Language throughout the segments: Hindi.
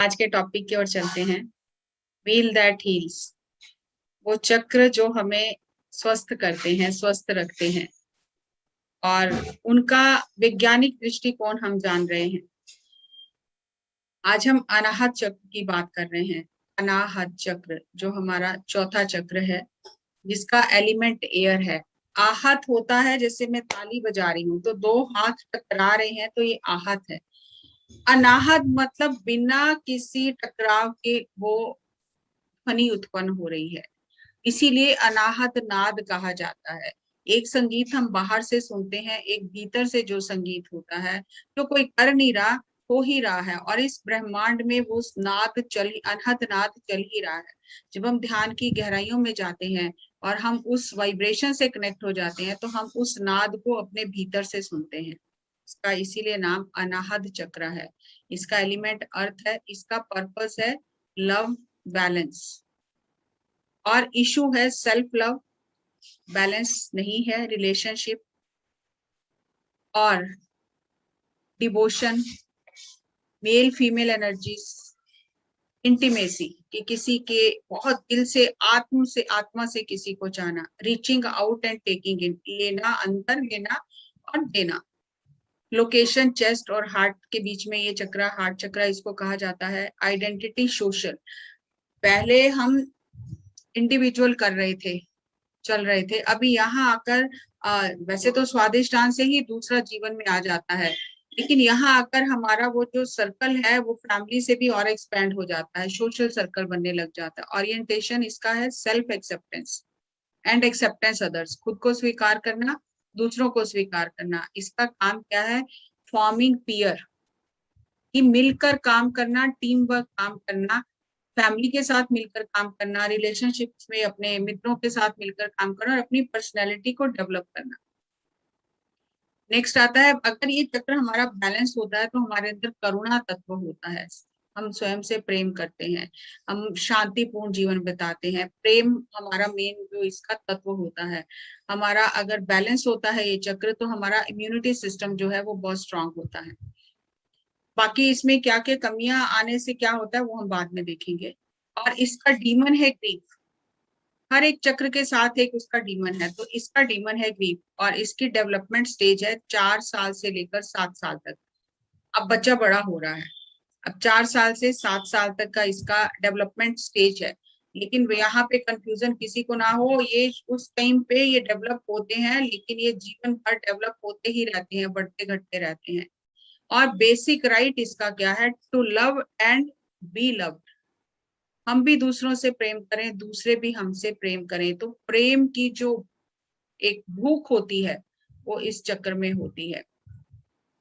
आज के टॉपिक की ओर चलते हैं। व्हील दैट हील्स, वो चक्र जो हमें स्वस्थ करते हैं, स्वस्थ रखते हैं, और उनका वैज्ञानिक दृष्टिकोण हम जान रहे हैं। आज हम अनाहत चक्र की बात कर रहे हैं। अनाहत चक्र जो हमारा चौथा चक्र है, जिसका एलिमेंट एयर है। आहत होता है जैसे मैं ताली बजा रही हूँ तो दो हाथ टकरा रहे हैं तो ये आहत है। अनाहत मतलब बिना किसी टकराव के वो ध्वनि उत्पन्न हो रही है, इसीलिए अनाहत नाद कहा जाता है। एक संगीत हम बाहर से सुनते हैं, एक भीतर से जो संगीत होता है, जो कोई कर नहीं रहा, हो ही रहा है, और इस ब्रह्मांड में वो नाद अनहद नाद चल ही रहा है। जब हम ध्यान की गहराइयों में जाते हैं और हम उस वाइब्रेशन से कनेक्ट हो जाते हैं तो हम उस नाद को अपने भीतर से सुनते हैं। इसका इसीलिए नाम अनाहद चक्र है। इसका एलिमेंट अर्थ है, इसका पर्पस है लव, बैलेंस, और इशू है सेल्फ लव, बैलेंस नहीं है रिलेशनशिप, और devotion, male female energies, intimacy कि किसी के बहुत दिल से आत्मा से किसी को चाहना, reaching out and taking in, लेना, अंदर लेना और देना। लोकेशन चेस्ट और हार्ट के बीच में ये चक्र, हार्ट चक्र इसको कहा जाता है। आइडेंटिटी सोशल, पहले हम इंडिविजुअल कर रहे थे, चल रहे थे, अभी यहाँ आकर वैसे तो स्वादिष्टान से ही दूसरा जीवन में आ जाता है, लेकिन यहाँ आकर हमारा वो जो सर्कल है वो फैमिली से भी और एक्सपेंड हो जाता है, सोशल सर्कल बनने लग जाता है। ओरिएंटेशन इसका है self acceptance and acceptance others, खुद को स्वीकार करना, दूसरों को स्वीकार करना। इसका काम क्या है? फॉर्मिंग पीयर, कि मिलकर काम करना, टीम वर्क काम करना, फैमिली के साथ मिलकर काम करना, रिलेशनशिप्स में अपने मित्रों के साथ मिलकर काम करना, और अपनी पर्सनैलिटी को डेवलप करना। नेक्स्ट आता है, अगर ये चक्र हमारा बैलेंस होता है तो हमारे अंदर करुणा तत्व होता है, हम स्वयं से प्रेम करते हैं, हम शांतिपूर्ण जीवन बिताते हैं। प्रेम हमारा मेन जो इसका तत्व होता है। हमारा अगर बैलेंस होता है ये चक्र तो हमारा इम्यूनिटी सिस्टम जो है वो बहुत स्ट्रांग होता है। बाकी इसमें क्या क्या कमियां आने से क्या होता है वो हम बाद में देखेंगे। और इसका डीमन है ग्रीफ, हर एक चक्र के साथ एक उसका डीमन है, तो इसका डीमन है ग्रीफ, और इसकी डेवलपमेंट स्टेज है 4 साल से लेकर 7 साल तक। अब बच्चा बड़ा हो रहा है, अब 4 साल से 7 साल तक का इसका डेवलपमेंट स्टेज है। लेकिन यहाँ पे कंफ्यूजन किसी को ना हो, ये उस टाइम पे ये डेवलप होते हैं, लेकिन ये जीवन भर डेवलप होते ही रहते हैं, बढ़ते घटते रहते हैं। और बेसिक राइट इसका क्या है? To love and be loved, हम भी दूसरों से प्रेम करें, दूसरे भी हमसे प्रेम करें। तो प्रेम की जो एक भूख होती है वो इस चक्र में होती है।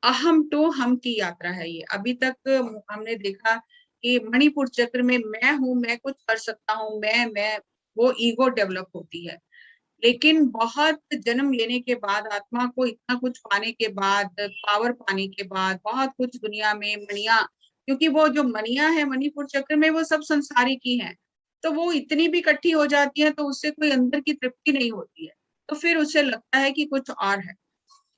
अहम टू हम की यात्रा है ये। अभी तक हमने देखा कि मणिपुर चक्र में मैं हूं, मैं कुछ कर सकता हूँ, मैं वो ईगो डेवलप होती है। लेकिन बहुत जन्म लेने के बाद, आत्मा को इतना कुछ पाने के बाद, पावर पाने के बाद, बहुत कुछ दुनिया में मणिया, क्योंकि वो जो मणिया है मणिपुर चक्र में वो सब संसारी की है, तो वो इतनी भी इकट्ठी हो जाती है तो उससे कोई अंदर की तृप्ति नहीं होती है। तो फिर उसे लगता है कि कुछ और है,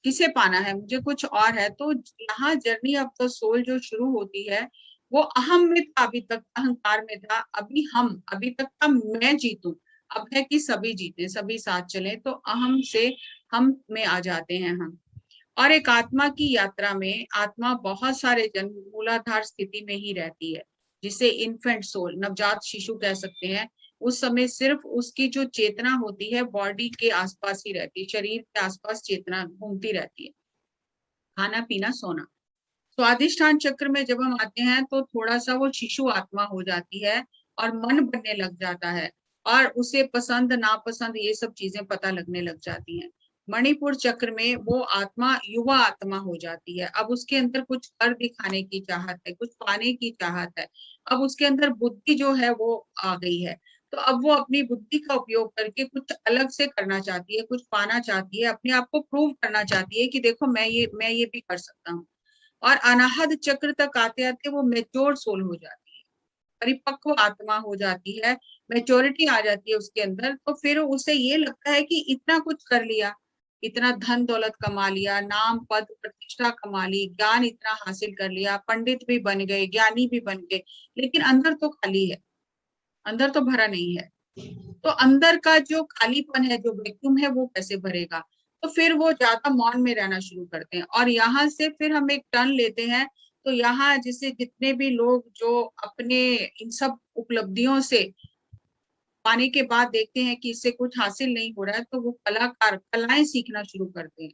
किसे पाना है, मुझे कुछ और है। तो यहाँ जर्नी ऑफ द सोल जो शुरू होती है वो अहम में था, अभी तक अहंकार में था, अभी तक था मैं जीतूं, अब है कि सभी जीते, सभी साथ चले, तो अहम से हम में आ जाते हैं हम। और एक आत्मा की यात्रा में आत्मा बहुत सारे जन्म मूलाधार स्थिति में ही रहती है, जिसे इन्फेंट सोल, नवजात शिशु कह सकते हैं। उस समय सिर्फ उसकी जो चेतना होती है बॉडी के आसपास ही रहती है, शरीर के आसपास चेतना घूमती रहती है, खाना पीना सोना। स्वादिष्ठान चक्र में जब हम आते हैं तो थोड़ा सा वो शिशु आत्मा हो जाती है और मन बनने लग जाता है, और उसे पसंद नापसंद ये सब चीजें पता लगने लग जाती हैं। मणिपुर चक्र में वो आत्मा युवा आत्मा हो जाती है, अब उसके अंदर कुछ कर दिखाने की चाहत है, कुछ पाने की चाहत है, अब उसके अंदर बुद्धि जो है वो आ गई है। तो अब वो अपनी बुद्धि का उपयोग करके कुछ अलग से करना चाहती है, कुछ पाना चाहती है, अपने आप को प्रूव करना चाहती है कि देखो मैं ये भी कर सकता हूँ। और अनाहत चक्र तक आते आते वो मेच्योर सोल हो जाती है, परिपक्व आत्मा हो जाती है, मेच्योरिटी आ जाती है उसके अंदर। तो फिर उसे ये लगता है कि इतना कुछ कर लिया, इतना धन दौलत कमा लिया, नाम पद प्रतिष्ठा कमा ली, ज्ञान इतना हासिल कर लिया, पंडित भी बन गए, ज्ञानी भी बन गए, लेकिन अंदर तो खाली है, अंदर तो भरा नहीं है। तो अंदर का जो खालीपन है, जो वैक्यूम है, वो कैसे भरेगा? तो फिर वो ज्यादा मौन में रहना शुरू करते हैं। और यहाँ से फिर हम एक टर्न लेते हैं। तो यहाँ जिसे जितने भी लोग जो अपने इन सब उपलब्धियों से पाने के बाद देखते हैं कि इससे कुछ हासिल नहीं हो रहा है, तो वो कलाकार कलाएं सीखना शुरू करते हैं।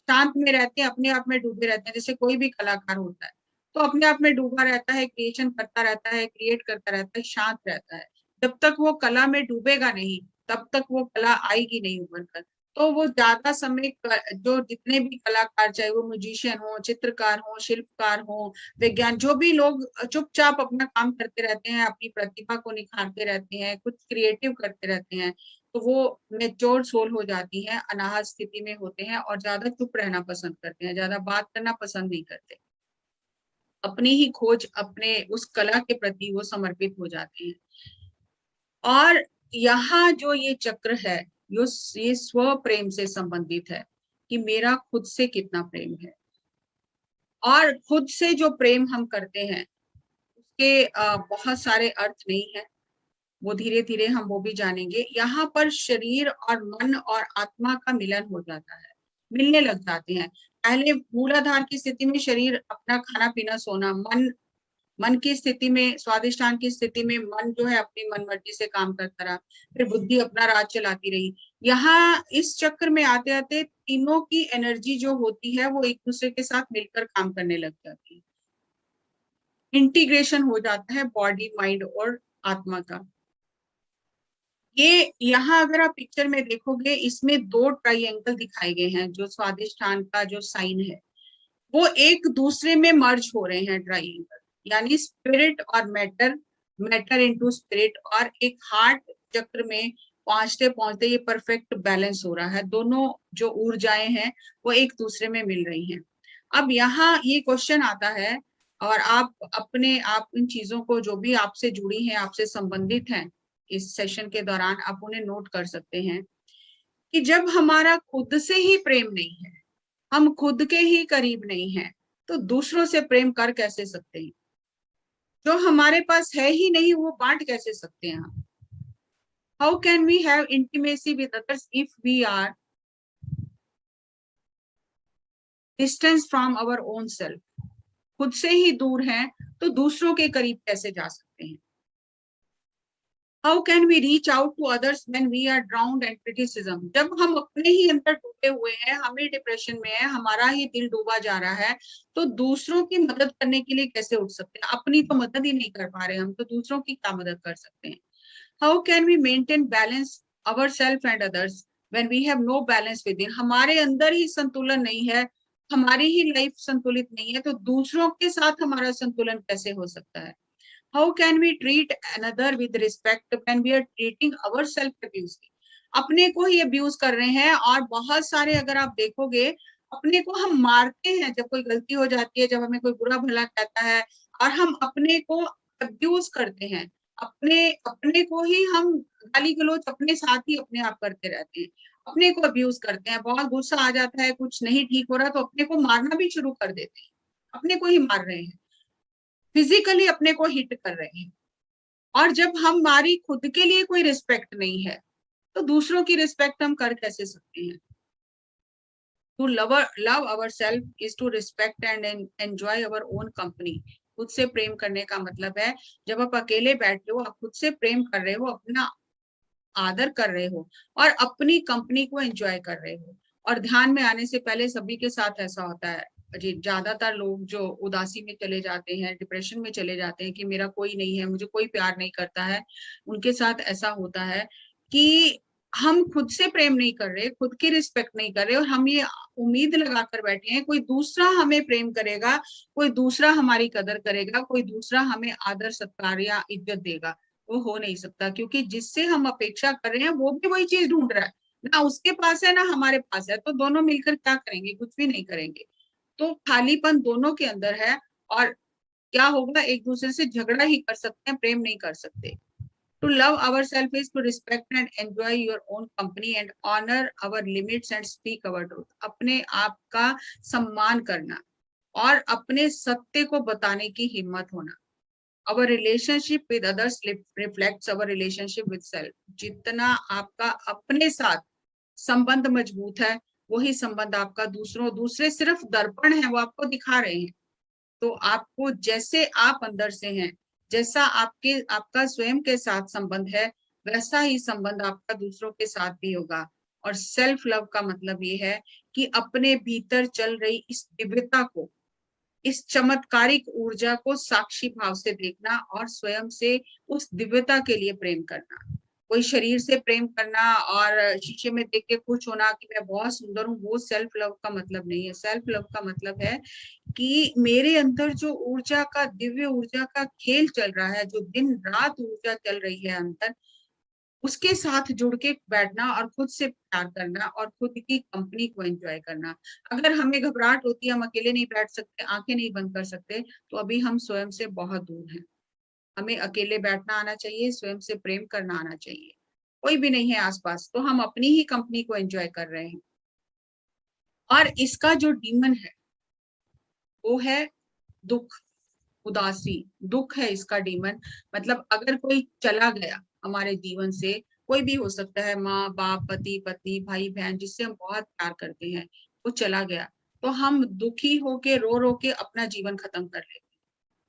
शांत में रहते हैं, अपने आप में डूबे रहते हैं। जैसे कोई भी कलाकार होता है तो अपने आप में डूबा रहता है, क्रिएशन करता रहता है, क्रिएट करता रहता है, शांत रहता है। जब तक वो कला में डूबेगा नहीं, तब तक वो कला आएगी नहीं उभर कर। तो वो ज्यादा समय जो जितने भी कलाकार, चाहे वो म्यूजिशियन हो, चित्रकार हो, शिल्पकार हो, विज्ञान, जो भी लोग चुपचाप अपना काम करते रहते हैं, अपनी प्रतिभा को निखारते रहते हैं, कुछ क्रिएटिव करते रहते हैं, तो वो मेच्योर सोल हो जाती है, अनाहत स्थिति में होते हैं और ज्यादा चुप रहना पसंद करते हैं, ज्यादा बात करना पसंद नहीं करते। अपनी ही खोज, अपने उस कला के प्रति वो समर्पित हो जाते हैं। और यहाँ जो ये चक्र है, ये स्व प्रेम से संबंधित है कि मेरा खुद से कितना प्रेम है। और खुद से जो प्रेम हम करते हैं उसके बहुत सारे अर्थ नहीं है, वो धीरे धीरे हम वो भी जानेंगे। यहाँ पर शरीर और मन और आत्मा का मिलन हो जाता है, मिलने लग जाते हैं। पहले मूलाधार की स्थिति में शरीर अपना खाना पीना सोना, मन मन की स्थिति में, स्वादिष्टान की स्थिति में मन जो है अपनी मन मर्जी से काम करता रहा, फिर बुद्धि अपना राज चलाती रही। यहाँ इस चक्र में आते आते तीनों की एनर्जी जो होती है वो एक दूसरे के साथ मिलकर काम करने लग जाती है, इंटीग्रेशन हो जाता है बॉडी, माइंड और आत्मा का। ये यहाँ अगर आप पिक्चर में देखोगे, इसमें दो ट्राइंगल दिखाए गए हैं। जो स्वादिष्ठान का जो साइन है वो एक दूसरे में मर्ज हो रहे हैं, ट्राइंगल, यानी स्पिरिट और मैटर, मैटर इनटू स्पिरिट, और एक हार्ट चक्र में पहुंचते पहुंचते ये परफेक्ट बैलेंस हो रहा है। दोनों जो ऊर्जाएं हैं वो एक दूसरे में मिल रही हैं। अब यहाँ ये क्वेश्चन आता है, और आप अपने आप इन चीजों को जो भी आपसे जुड़ी हैं, आपसे संबंधित हैं, इस सेशन के दौरान आप उन्हें नोट कर सकते हैं कि जब हमारा खुद से ही प्रेम नहीं है, हम खुद के ही करीब नहीं हैं, तो दूसरों से प्रेम कर कैसे सकते हैं? जो हमारे पास है ही नहीं वो बांट कैसे सकते हैं हम? How can we have intimacy with others if we are distance from our own self? खुद से ही दूर हैं तो दूसरों के करीब कैसे जा सकते हैं? How can we reach out to others when we are drowned and criticism? जब हम अपने ही अंदर डूबे हुए हैं, हम ही डिप्रेशन में है, हमारा ही दिल डूबा जा रहा है, तो दूसरों की मदद करने के लिए कैसे उठ सकते हैं? अपनी तो मदद ही नहीं कर पा रहे हम, तो दूसरों की क्या मदद कर सकते हैं? How can we maintain balance our self and others when we have no balance within? हमारे अंदर ही संतुलन नहीं है, हमारी ही लाइफ संतुलित नहीं है, तो दूसरों के साथ हमारा संतुलन कैसे हो सकता है? How can we treat another with respect when we are treating ourselves abusively? अपने को ही अब्यूज कर रहे हैं। और बहुत सारे अगर आप देखोगे, अपने को हम मारते हैं जब कोई गलती हो जाती है, जब हमें कोई बुरा भला कहता है, और हम अपने को अब्यूज करते हैं। अपने अपने को ही हम गाली गलौज अपने साथ ही अपने आप करते रहते हैं, अपने को अब्यूज करते हैं। बहुत गुस्सा आ जाता है, कुछ नहीं ठीक हो रहा, तो अपने को मारना भी शुरू कर देते हैं, अपने को ही मार रहे हैं, फिजिकली अपने को हिट कर रहे हैं। और जब हमारी खुद के लिए कोई रिस्पेक्ट नहीं है, तो दूसरों की रिस्पेक्ट हम कर कैसे सकते हैं? To love our self is to respect and enjoy our own company. खुद से प्रेम करने का मतलब है, जब आप अकेले बैठे हो, आप खुद से प्रेम कर रहे हो, अपना आदर कर रहे हो और अपनी कंपनी को एंजॉय कर रहे हो। और ध्यान में आने से पहले सभी के साथ ऐसा होता है जी, ज्यादातर लोग जो उदासी में चले जाते हैं, डिप्रेशन में चले जाते हैं कि मेरा कोई नहीं है, मुझे कोई प्यार नहीं करता है, उनके साथ ऐसा होता है कि हम खुद से प्रेम नहीं कर रहे, खुद की रिस्पेक्ट नहीं कर रहे, और हम ये उम्मीद लगाकर बैठे हैं कोई दूसरा हमें प्रेम करेगा, कोई दूसरा हमारी कदर करेगा, कोई दूसरा हमें आदर सत्कार या इज्जत देगा। वो हो नहीं सकता, क्योंकि जिससे हम अपेक्षा कर रहे हैं वो भी वही चीज ढूंढ रहा है, ना उसके पास है ना हमारे पास है, तो दोनों मिलकर क्या करेंगे? कुछ भी नहीं करेंगे। तो खालीपन दोनों के अंदर है, और क्या होगा, एक दूसरे से झगड़ा ही कर सकते हैं, प्रेम नहीं कर सकते। To love ourselves is to respect and enjoy your own company and honor our limits and speak our truth. अपने आप का सम्मान करना और अपने सत्य को बताने की हिम्मत होना. Our relationship with others reflects our relationship with self. जितना आपका अपने साथ संबंध मजबूत है, वही संबंध आपका दूसरे सिर्फ दर्पण है, वो आपको दिखा रहे हैं. तो आपको जैसे आप अंदर से हैं, जैसा आपका स्वयं के साथ संबंध है, वैसा ही संबंध आपका दूसरों के साथ भी होगा. और सेल्फ लव का मतलब ये है कि अपने भीतर चल रही इस दिव्यता को, इस चमत्कारिक ऊर्जा को साक्षी भाव से देखना और स्वयं से उस दिव्यता के लिए प्रेम करना. कोई शरीर से प्रेम करना और शीशे में देख के खुश होना कि मैं बहुत सुंदर हूँ, वो सेल्फ लव का मतलब नहीं है. सेल्फ लव का मतलब है कि मेरे अंदर जो ऊर्जा का, दिव्य ऊर्जा का खेल चल रहा है, जो दिन रात ऊर्जा चल रही है अंदर, उसके साथ जुड़ के बैठना और खुद से प्यार करना और खुद की कंपनी को एंजॉय करना. अगर हमें घबराहट होती है, हम अकेले नहीं बैठ सकते, आंखें नहीं बंद कर सकते, तो अभी हम स्वयं से बहुत दूर हैं. हमें अकेले बैठना आना चाहिए, स्वयं से प्रेम करना आना चाहिए. कोई भी नहीं है आसपास, तो हम अपनी ही कंपनी को एंजॉय कर रहे हैं. और इसका जो डीमन है वो है दुख, उदासी. दुख है इसका डीमन. मतलब अगर कोई चला गया हमारे जीवन से, कोई भी हो सकता है, माँ बाप, पति पत्नी, भाई बहन, जिससे हम बहुत प्यार करते हैं, वो चला गया, तो हम दुखी होके रो के अपना जीवन खत्म कर लेते हैं.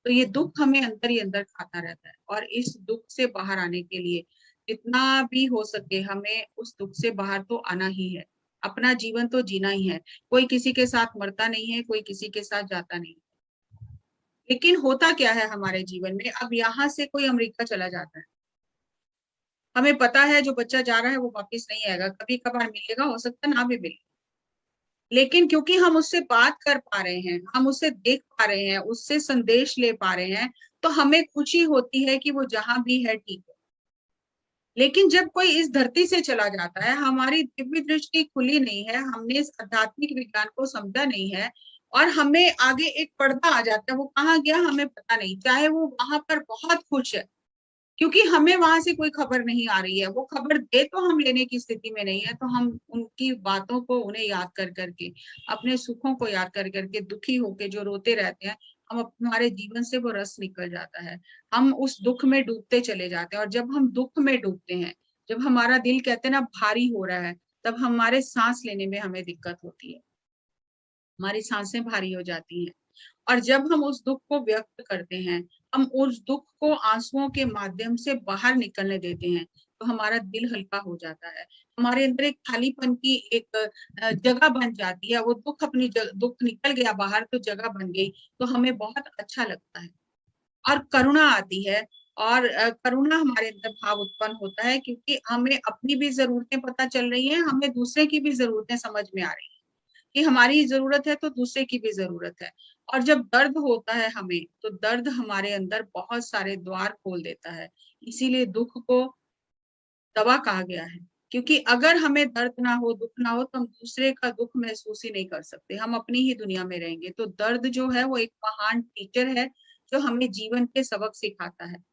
तो ये दुख हमें अंदर ही अंदर खाता रहता है. और इस दुख से बाहर आने के लिए जितना भी हो सके हमें उस दुख से बाहर तो आना ही है. अपना जीवन तो जीना ही है. कोई किसी के साथ मरता नहीं है, कोई किसी के साथ जाता नहीं. लेकिन होता क्या है हमारे जीवन में, अब यहाँ से कोई अमेरिका चला जाता है, हमें पता है जो बच्चा जा रहा है वो वापस नहीं आएगा, कभी कभार मिलेगा, हो सकता है ना भी मिले. लेकिन क्योंकि हम उससे बात कर पा रहे हैं, हम उससे देख पा रहे हैं, उससे संदेश ले पा रहे हैं, तो हमें खुशी होती है कि वो जहां भी है ठीक है. लेकिन जब कोई इस धरती से चला जाता है, हमारी दिव्य दृष्टि खुली नहीं है, हमने इस आध्यात्मिक विज्ञान को समझा नहीं है, और हमें आगे एक पर्दा आ जाता है, वो कहाँ गया हमें पता नहीं, चाहे वो वहां पर बहुत खुश है, क्योंकि हमें वहां से कोई खबर नहीं आ रही है. वो खबर दे तो हम लेने की स्थिति में नहीं है, तो हम उनकी बातों को, उन्हें याद कर करके, अपने सुखों को याद कर करके दुखी होके जो रोते रहते हैं, हम हमारे जीवन से वो रस निकल जाता है. हम उस दुख में डूबते चले जाते हैं. और जब हम दुख में डूबते हैं, जब हमारा दिल कहते हैं ना भारी हो रहा है, तब हमारे सांस लेने में हमें दिक्कत होती है, हमारी सांसें भारी हो जाती हैं. और जब हम उस दुख को व्यक्त करते हैं, हम उस दुख को आंसुओं के माध्यम से बाहर निकलने देते हैं, तो हमारा दिल हल्का हो जाता है. हमारे अंदर एक खालीपन की एक जगह बन जाती है. वो दुख दुख निकल गया बाहर, तो जगह बन गई, तो हमें बहुत अच्छा लगता है. और करुणा आती है. और करुणा हमारे अंदर भाव उत्पन्न होता है, क्योंकि हमें अपनी भी जरूरतें पता चल रही हैं, हमें दूसरे की भी जरूरतें समझ में आ रही हैं कि हमारी जरूरत है तो दूसरे की भी जरूरत है. और जब दर्द होता है हमें, तो दर्द हमारे अंदर बहुत सारे द्वार खोल देता है. इसीलिए दुख को दवा कहा गया है, क्योंकि अगर हमें दर्द ना हो, दुख ना हो, तो हम दूसरे का दुख महसूस ही नहीं कर सकते, हम अपनी ही दुनिया में रहेंगे. तो दर्द जो है वो एक महान टीचर है, जो हमें जीवन के सबक सिखाता है.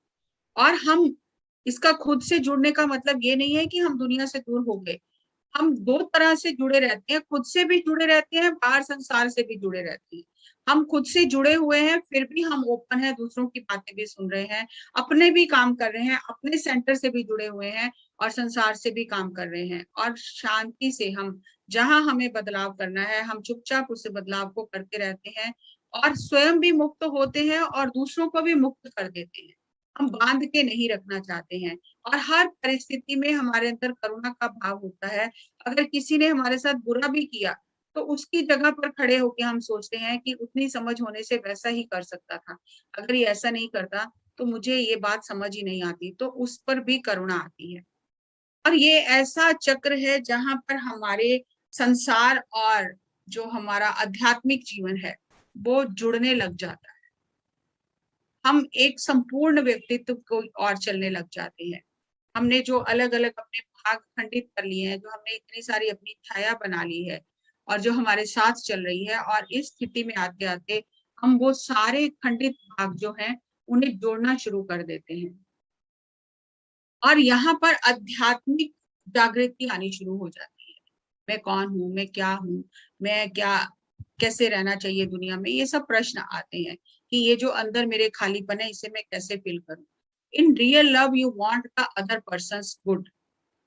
और हम इसका खुद से जुड़ने का मतलब ये नहीं है कि हम दुनिया से दूर हो गए. हम दो तरह से जुड़े रहते हैं, खुद से भी जुड़े रहते हैं, बाहर संसार से भी जुड़े रहते हैं. हम खुद से जुड़े हुए हैं, फिर भी हम ओपन है, दूसरों की बातें भी सुन रहे हैं, अपने भी काम कर रहे हैं, अपने सेंटर से भी जुड़े हुए हैं, और संसार से भी काम कर रहे हैं. और शांति से हम, जहां हमें बदलाव करना है, हम चुपचाप उस बदलाव को करते रहते हैं, और स्वयं भी मुक्त होते हैं और दूसरों को भी मुक्त कर देते हैं. हम बांध के नहीं रखना चाहते हैं. और हर परिस्थिति में हमारे अंदर करुणा का भाव होता है. अगर किसी ने हमारे साथ बुरा भी किया, तो उसकी जगह पर खड़े होकर हम सोचते हैं कि उतनी समझ होने से वैसा ही कर सकता था, अगर ये ऐसा नहीं करता तो मुझे ये बात समझ ही नहीं आती, तो उस पर भी करुणा आती है. और ये ऐसा चक्र है जहां पर हमारे संसार और जो हमारा आध्यात्मिक जीवन है वो जुड़ने लग जाता है. हम एक संपूर्ण व्यक्तित्व को और चलने लग जाते हैं. हमने जो अलग अलग अपने भाग खंडित कर लिए हैं, जो हमने इतनी सारी अपनी छाया बना ली है, और जो हमारे साथ चल रही है, और इस स्थिति में आते आते हम वो सारे खंडित भाग जो हैं उन्हें जोड़ना शुरू कर देते हैं. और यहाँ पर आध्यात्मिक जागृति आनी शुरू हो जाती है। मैं कौन हूँ, मैं क्या हूँ, मैं क्या, कैसे रहना चाहिए दुनिया में, ये सब प्रश्न आते हैं कि ये जो अंदर मेरे खालीपन है इसे मैं कैसे फिल करूं। In real love you want the other persons good.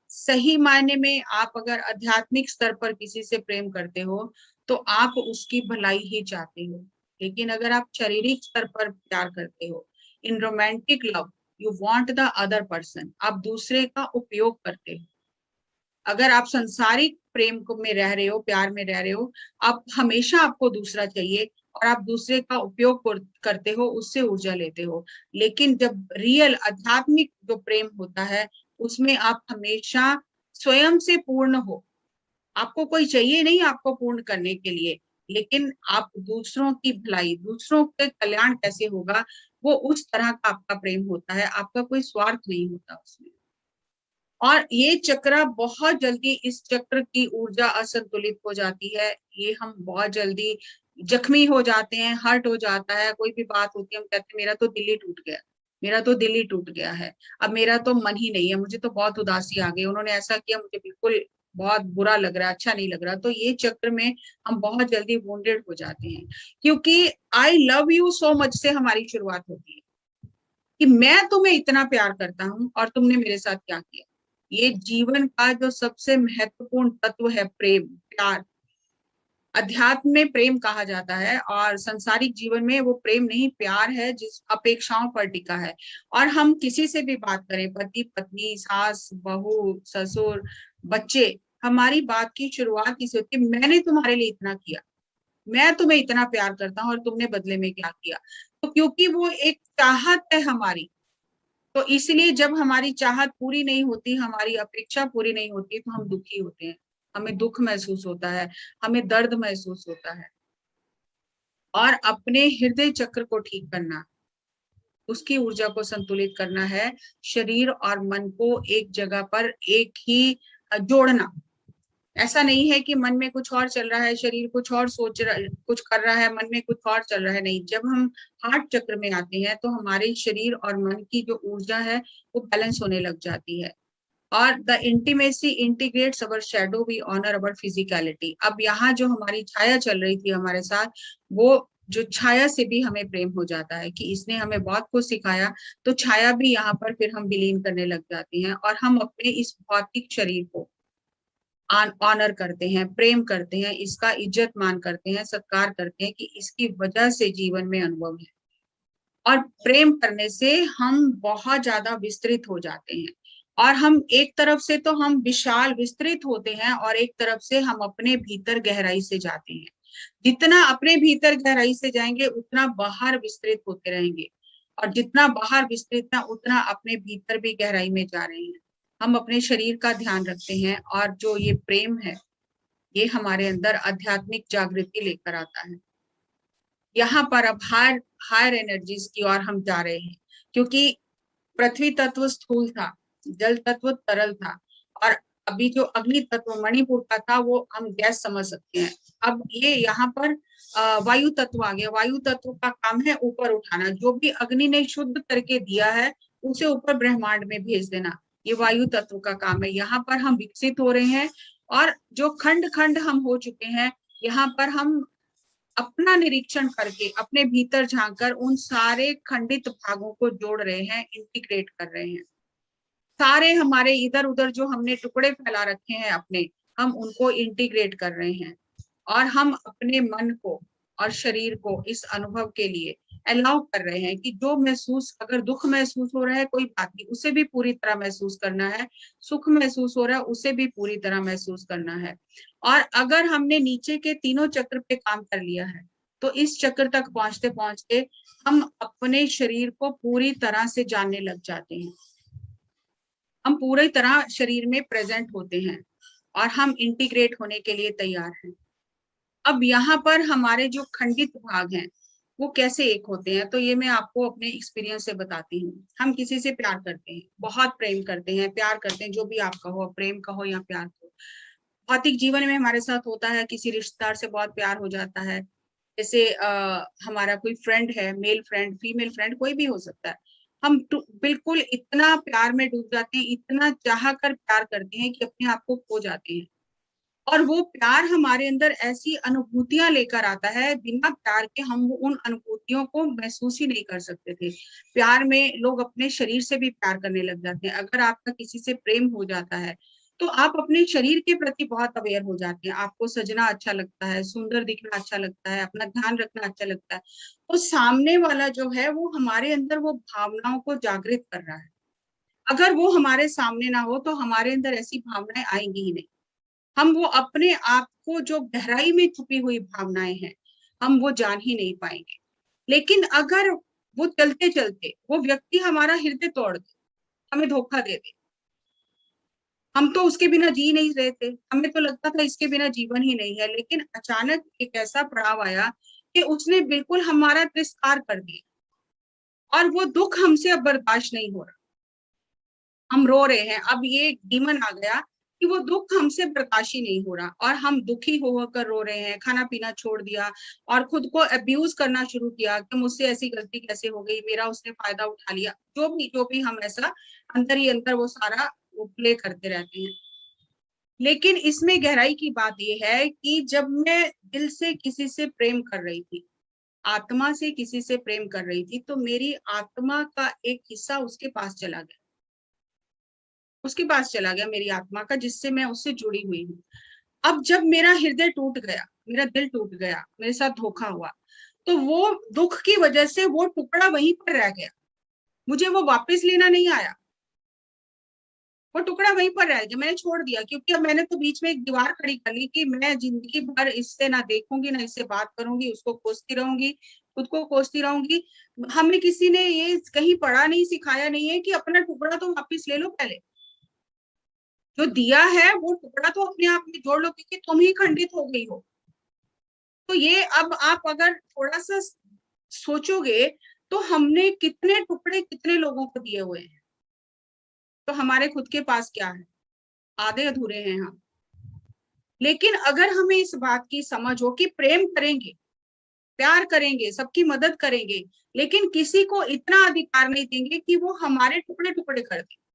सही मायने में आप अगर आध्यात्मिक स्तर पर किसी से प्रेम करते हो तो आप उसकी भलाई ही चाहते हो। लेकिन अगर आप शारीरिक स्तर पर प्यार करते हो, in romantic love you want the other person, आप दूसरे का उपयोग करते हो। अगर आप संसारिक प्रेम को में रह रहे हो, प्यार में रह रहे हो, आप हमेशा आपको दूसरा चाहिए और आप दूसरे का उपयोग करते हो, उससे ऊर्जा लेते हो। लेकिन जब रियल आध्यात्मिक जो प्रेम होता है उसमें आप हमेशा स्वयं से पूर्ण हो। आपको कोई चाहिए नहीं आपको पूर्ण करने के लिए, लेकिन आप दूसरों की भलाई, दूसरों के कल्याण कैसे होगा, वो उस तरह का आपका प्रेम होता है। आपका कोई स्वार्थ नहीं होता उसमें। और ये चक्र बहुत जल्दी, इस चक्र की ऊर्जा असंतुलित हो जाती है। ये हम बहुत जल्दी जख्मी हो जाते हैं, हर्ट हो जाता है। कोई भी बात होती है हम कहते हैं मेरा तो दिल ही टूट गया, मेरा तो दिल ही टूट गया है, अब मेरा तो मन ही नहीं है, मुझे तो बहुत उदासी आ गई, उन्होंने ऐसा किया, मुझे बिल्कुल बहुत बुरा लग रहा है, अच्छा नहीं लग रहा। तो ये चक्र में हम बहुत जल्दी वुंडेड हो जाते हैं, क्योंकि I love you so much से हमारी शुरुआत होती है कि मैं तुम्हें इतना प्यार करता हूँ और तुमने मेरे साथ क्या किया। ये जीवन का जो सबसे महत्वपूर्ण तत्व है, प्रेम, प्यार। अध्यात्म में प्रेम कहा जाता है और संसारिक जीवन में वो प्रेम नहीं, प्यार है जिस अपेक्षाओं पर टिका है। और हम किसी से भी बात करें, पति पत्नी, सास बहू, ससुर, बच्चे, हमारी बात की शुरुआत किसी होती है, मैंने तुम्हारे लिए इतना किया, मैं तुम्हें इतना प्यार करता हूँ और तुमने बदले में क्या किया। तो क्योंकि वो एक चाहत है हमारी, तो इसलिए जब हमारी चाहत पूरी नहीं होती, हमारी अपेक्षा पूरी नहीं होती, तो हम दुखी होते हैं, हमें दुख महसूस होता है, हमें दर्द महसूस होता है। और अपने हृदय चक्र को ठीक करना, उसकी ऊर्जा को संतुलित करना है, शरीर और मन को एक जगह पर एक ही जोड़ना। ऐसा नहीं है कि मन में कुछ और चल रहा है, शरीर कुछ और सोच रहा, कुछ कर रहा है, मन में कुछ और चल रहा है, नहीं। जब हम हार्ट चक्र में आते हैं तो हमारे शरीर और मन की जो ऊर्जा है वो बैलेंस होने लग जाती है। और the intimacy integrates our shadow, we honour our physicality. अब यहाँ जो हमारी छाया चल रही थी हमारे साथ, वो जो छाया से भी हमें प्रेम हो जाता है कि इसने हमें बहुत कुछ सिखाया, तो छाया भी यहाँ पर फिर हम विलीन करने लग जाती हैं और हम अपने इस भौतिक शरीर को ऑनर करते हैं, प्रेम करते हैं, इसका इज्जत मान करते हैं, सत्कार करते हैं कि इसकी वजह से जीवन में अनुभव है। और प्रेम करने से हम बहुत ज्यादा विस्तृत हो जाते हैं और हम एक तरफ से तो हम विशाल विस्तृत होते हैं और एक तरफ से हम अपने भीतर गहराई से जाते हैं। जितना अपने भीतर गहराई से जाएंगे उतना बाहर विस्तृत होते रहेंगे, और जितना बाहर विस्तृत ना उतना अपने भीतर भी गहराई में जा रहे हैं। हम अपने शरीर का ध्यान रखते हैं और जो ये प्रेम है ये हमारे अंदर आध्यात्मिक जागृति लेकर आता है। यहाँ पर अब हायर एनर्जीज की ओर हम जा रहे हैं, क्योंकि पृथ्वी तत्व स्थूल था, जल तत्व तरल था, और अभी जो अग्नि तत्व मणिपुर का था वो हम गैस समझ सकते हैं। अब ये यहाँ पर वायु तत्व आ गया। वायु तत्व का काम है ऊपर उठाना, जो भी अग्नि ने शुद्ध करके दिया है उसे ऊपर ब्रह्मांड में भेज देना, ये वायु तत्व का काम है। यहाँ पर हम विकसित हो रहे हैं और जो खंड खंड हम हो चुके हैं, यहाँ पर हम अपना निरीक्षण करके अपने भीतर झांककर उन सारे खंडित भागों को जोड़ रहे हैं, इंटीग्रेट कर रहे हैं। सारे हमारे इधर उधर जो हमने टुकड़े फैला रखे हैं अपने, हम उनको इंटीग्रेट कर रहे हैं और हम अपने मन को और शरीर को इस अनुभव के लिए अलाउ कर रहे हैं कि जो महसूस, अगर दुख महसूस हो रहा है कोई बात नहीं, उसे भी पूरी तरह महसूस करना है, सुख महसूस हो रहा है उसे भी पूरी तरह महसूस करना है। और अगर हमने नीचे के तीनों चक्र पे काम कर लिया है तो इस चक्र तक पहुंचते पहुंचते हम अपने शरीर को पूरी तरह से जानने लग जाते हैं, हम पूरी तरह शरीर में प्रेजेंट होते हैं और हम इंटीग्रेट होने के लिए तैयार हैं। अब यहाँ पर हमारे जो खंडित भाग हैं वो कैसे एक होते हैं, तो ये मैं आपको अपने एक्सपीरियंस से बताती हूँ। हम किसी से प्यार करते हैं, बहुत प्रेम करते हैं, प्यार करते हैं, जो भी आप कहो, प्रेम कहो या प्यार कहो। भौतिक जीवन में हमारे साथ होता है, किसी रिश्तेदार से बहुत प्यार हो जाता है। जैसे हमारा कोई फ्रेंड है, मेल फ्रेंड, फीमेल फ्रेंड, कोई भी हो सकता है। हम बिल्कुल इतना प्यार में डूब जाते हैं, इतना चाह कर प्यार करते हैं कि अपने आप को खो जाते हैं। और वो प्यार हमारे अंदर ऐसी अनुभूतियां लेकर आता है, बिना प्यार के हम उन अनुभूतियों को महसूस ही नहीं कर सकते थे। प्यार में लोग अपने शरीर से भी प्यार करने लग जाते हैं। अगर आपका किसी से प्रेम हो जाता है तो आप अपने शरीर के प्रति बहुत अवेयर हो जाते हैं। आपको सजना अच्छा लगता है, सुंदर दिखना अच्छा लगता है, अपना ध्यान रखना अच्छा लगता है। तो सामने वाला जो है वो हमारे अंदर वो भावनाओं को जागृत कर रहा है। अगर वो हमारे सामने ना हो तो हमारे अंदर ऐसी भावनाएं आएंगी ही नहीं। हम वो अपने आप को, जो गहराई में छुपी हुई भावनाएं हैं, हम वो जान ही नहीं पाएंगे। लेकिन अगर वो चलते चलते वो व्यक्ति हमारा हृदय तोड़ दे, हमें धोखा दे दे, हम तो उसके बिना जी नहीं रहे थे, हमें तो लगता था इसके बिना जीवन ही नहीं है, लेकिन अचानक एक ऐसा पड़ाव आया कि उसने बिल्कुल हमारा तिरस्कार कर दिया और वो दुख हमसे अब बर्दाश्त नहीं हो रहा। हम रो रहे हैं, अब ये डीमन आ गया कि वो दुख हमसे बर्दाश्त ही नहीं हो रहा और हम दुखी होकर रो रहे हैं, खाना पीना छोड़ दिया और खुद को अब्यूज करना शुरू किया कि मुझसे ऐसी गलती कैसे हो गई, मेरा उसने फायदा उठा लिया, जो भी हम ऐसा अंदर ही अंदर वो सारा वो प्ले करते रहते हैं। लेकिन इसमें गहराई की बात यह है कि जब मैं दिल से किसी से प्रेम कर रही थी, आत्मा से किसी से प्रेम कर रही थी, तो मेरी आत्मा का एक हिस्सा उसके पास चला गया, उसके पास चला गया मेरी आत्मा का, जिससे मैं उससे जुड़ी हुई हूँ। अब जब मेरा हृदय टूट गया, मेरा दिल टूट गया, मेरे साथ धोखा हुआ, तो वो दुख की वजह से वो टुकड़ा वहीं पर रह गया, मुझे वो वापस लेना नहीं आया, वो टुकड़ा वहीं पर रह गया, मैंने छोड़ दिया। क्योंकि अब मैंने तो बीच में एक दीवार खड़ी कर ली कि मैं जिंदगी भर इससे ना देखूंगी, ना इससे बात करूंगी, उसको कोसती रहूंगी, खुद को कोसती रहूंगी। हमें किसी ने ये कहीं पढ़ा नहीं, सिखाया नहीं है कि अपना टुकड़ा तो वापिस ले लो पहले, जो दिया है वो टुकड़ा तो अपने आप में जोड़ लो, क्योंकि तुम ही खंडित हो गई हो। तो ये अब आप अगर थोड़ा सा सोचोगे तो हमने कितने टुकड़े कितने लोगों को दिए हुए हैं, तो हमारे खुद के पास क्या है? आधे अधूरे हैं हम। लेकिन अगर हमें इस बात की समझ हो कि प्रेम करेंगे, प्यार करेंगे, सबकी मदद करेंगे, लेकिन किसी को इतना अधिकार नहीं देंगे कि वो हमारे टुकड़े टुकड़े कर दे।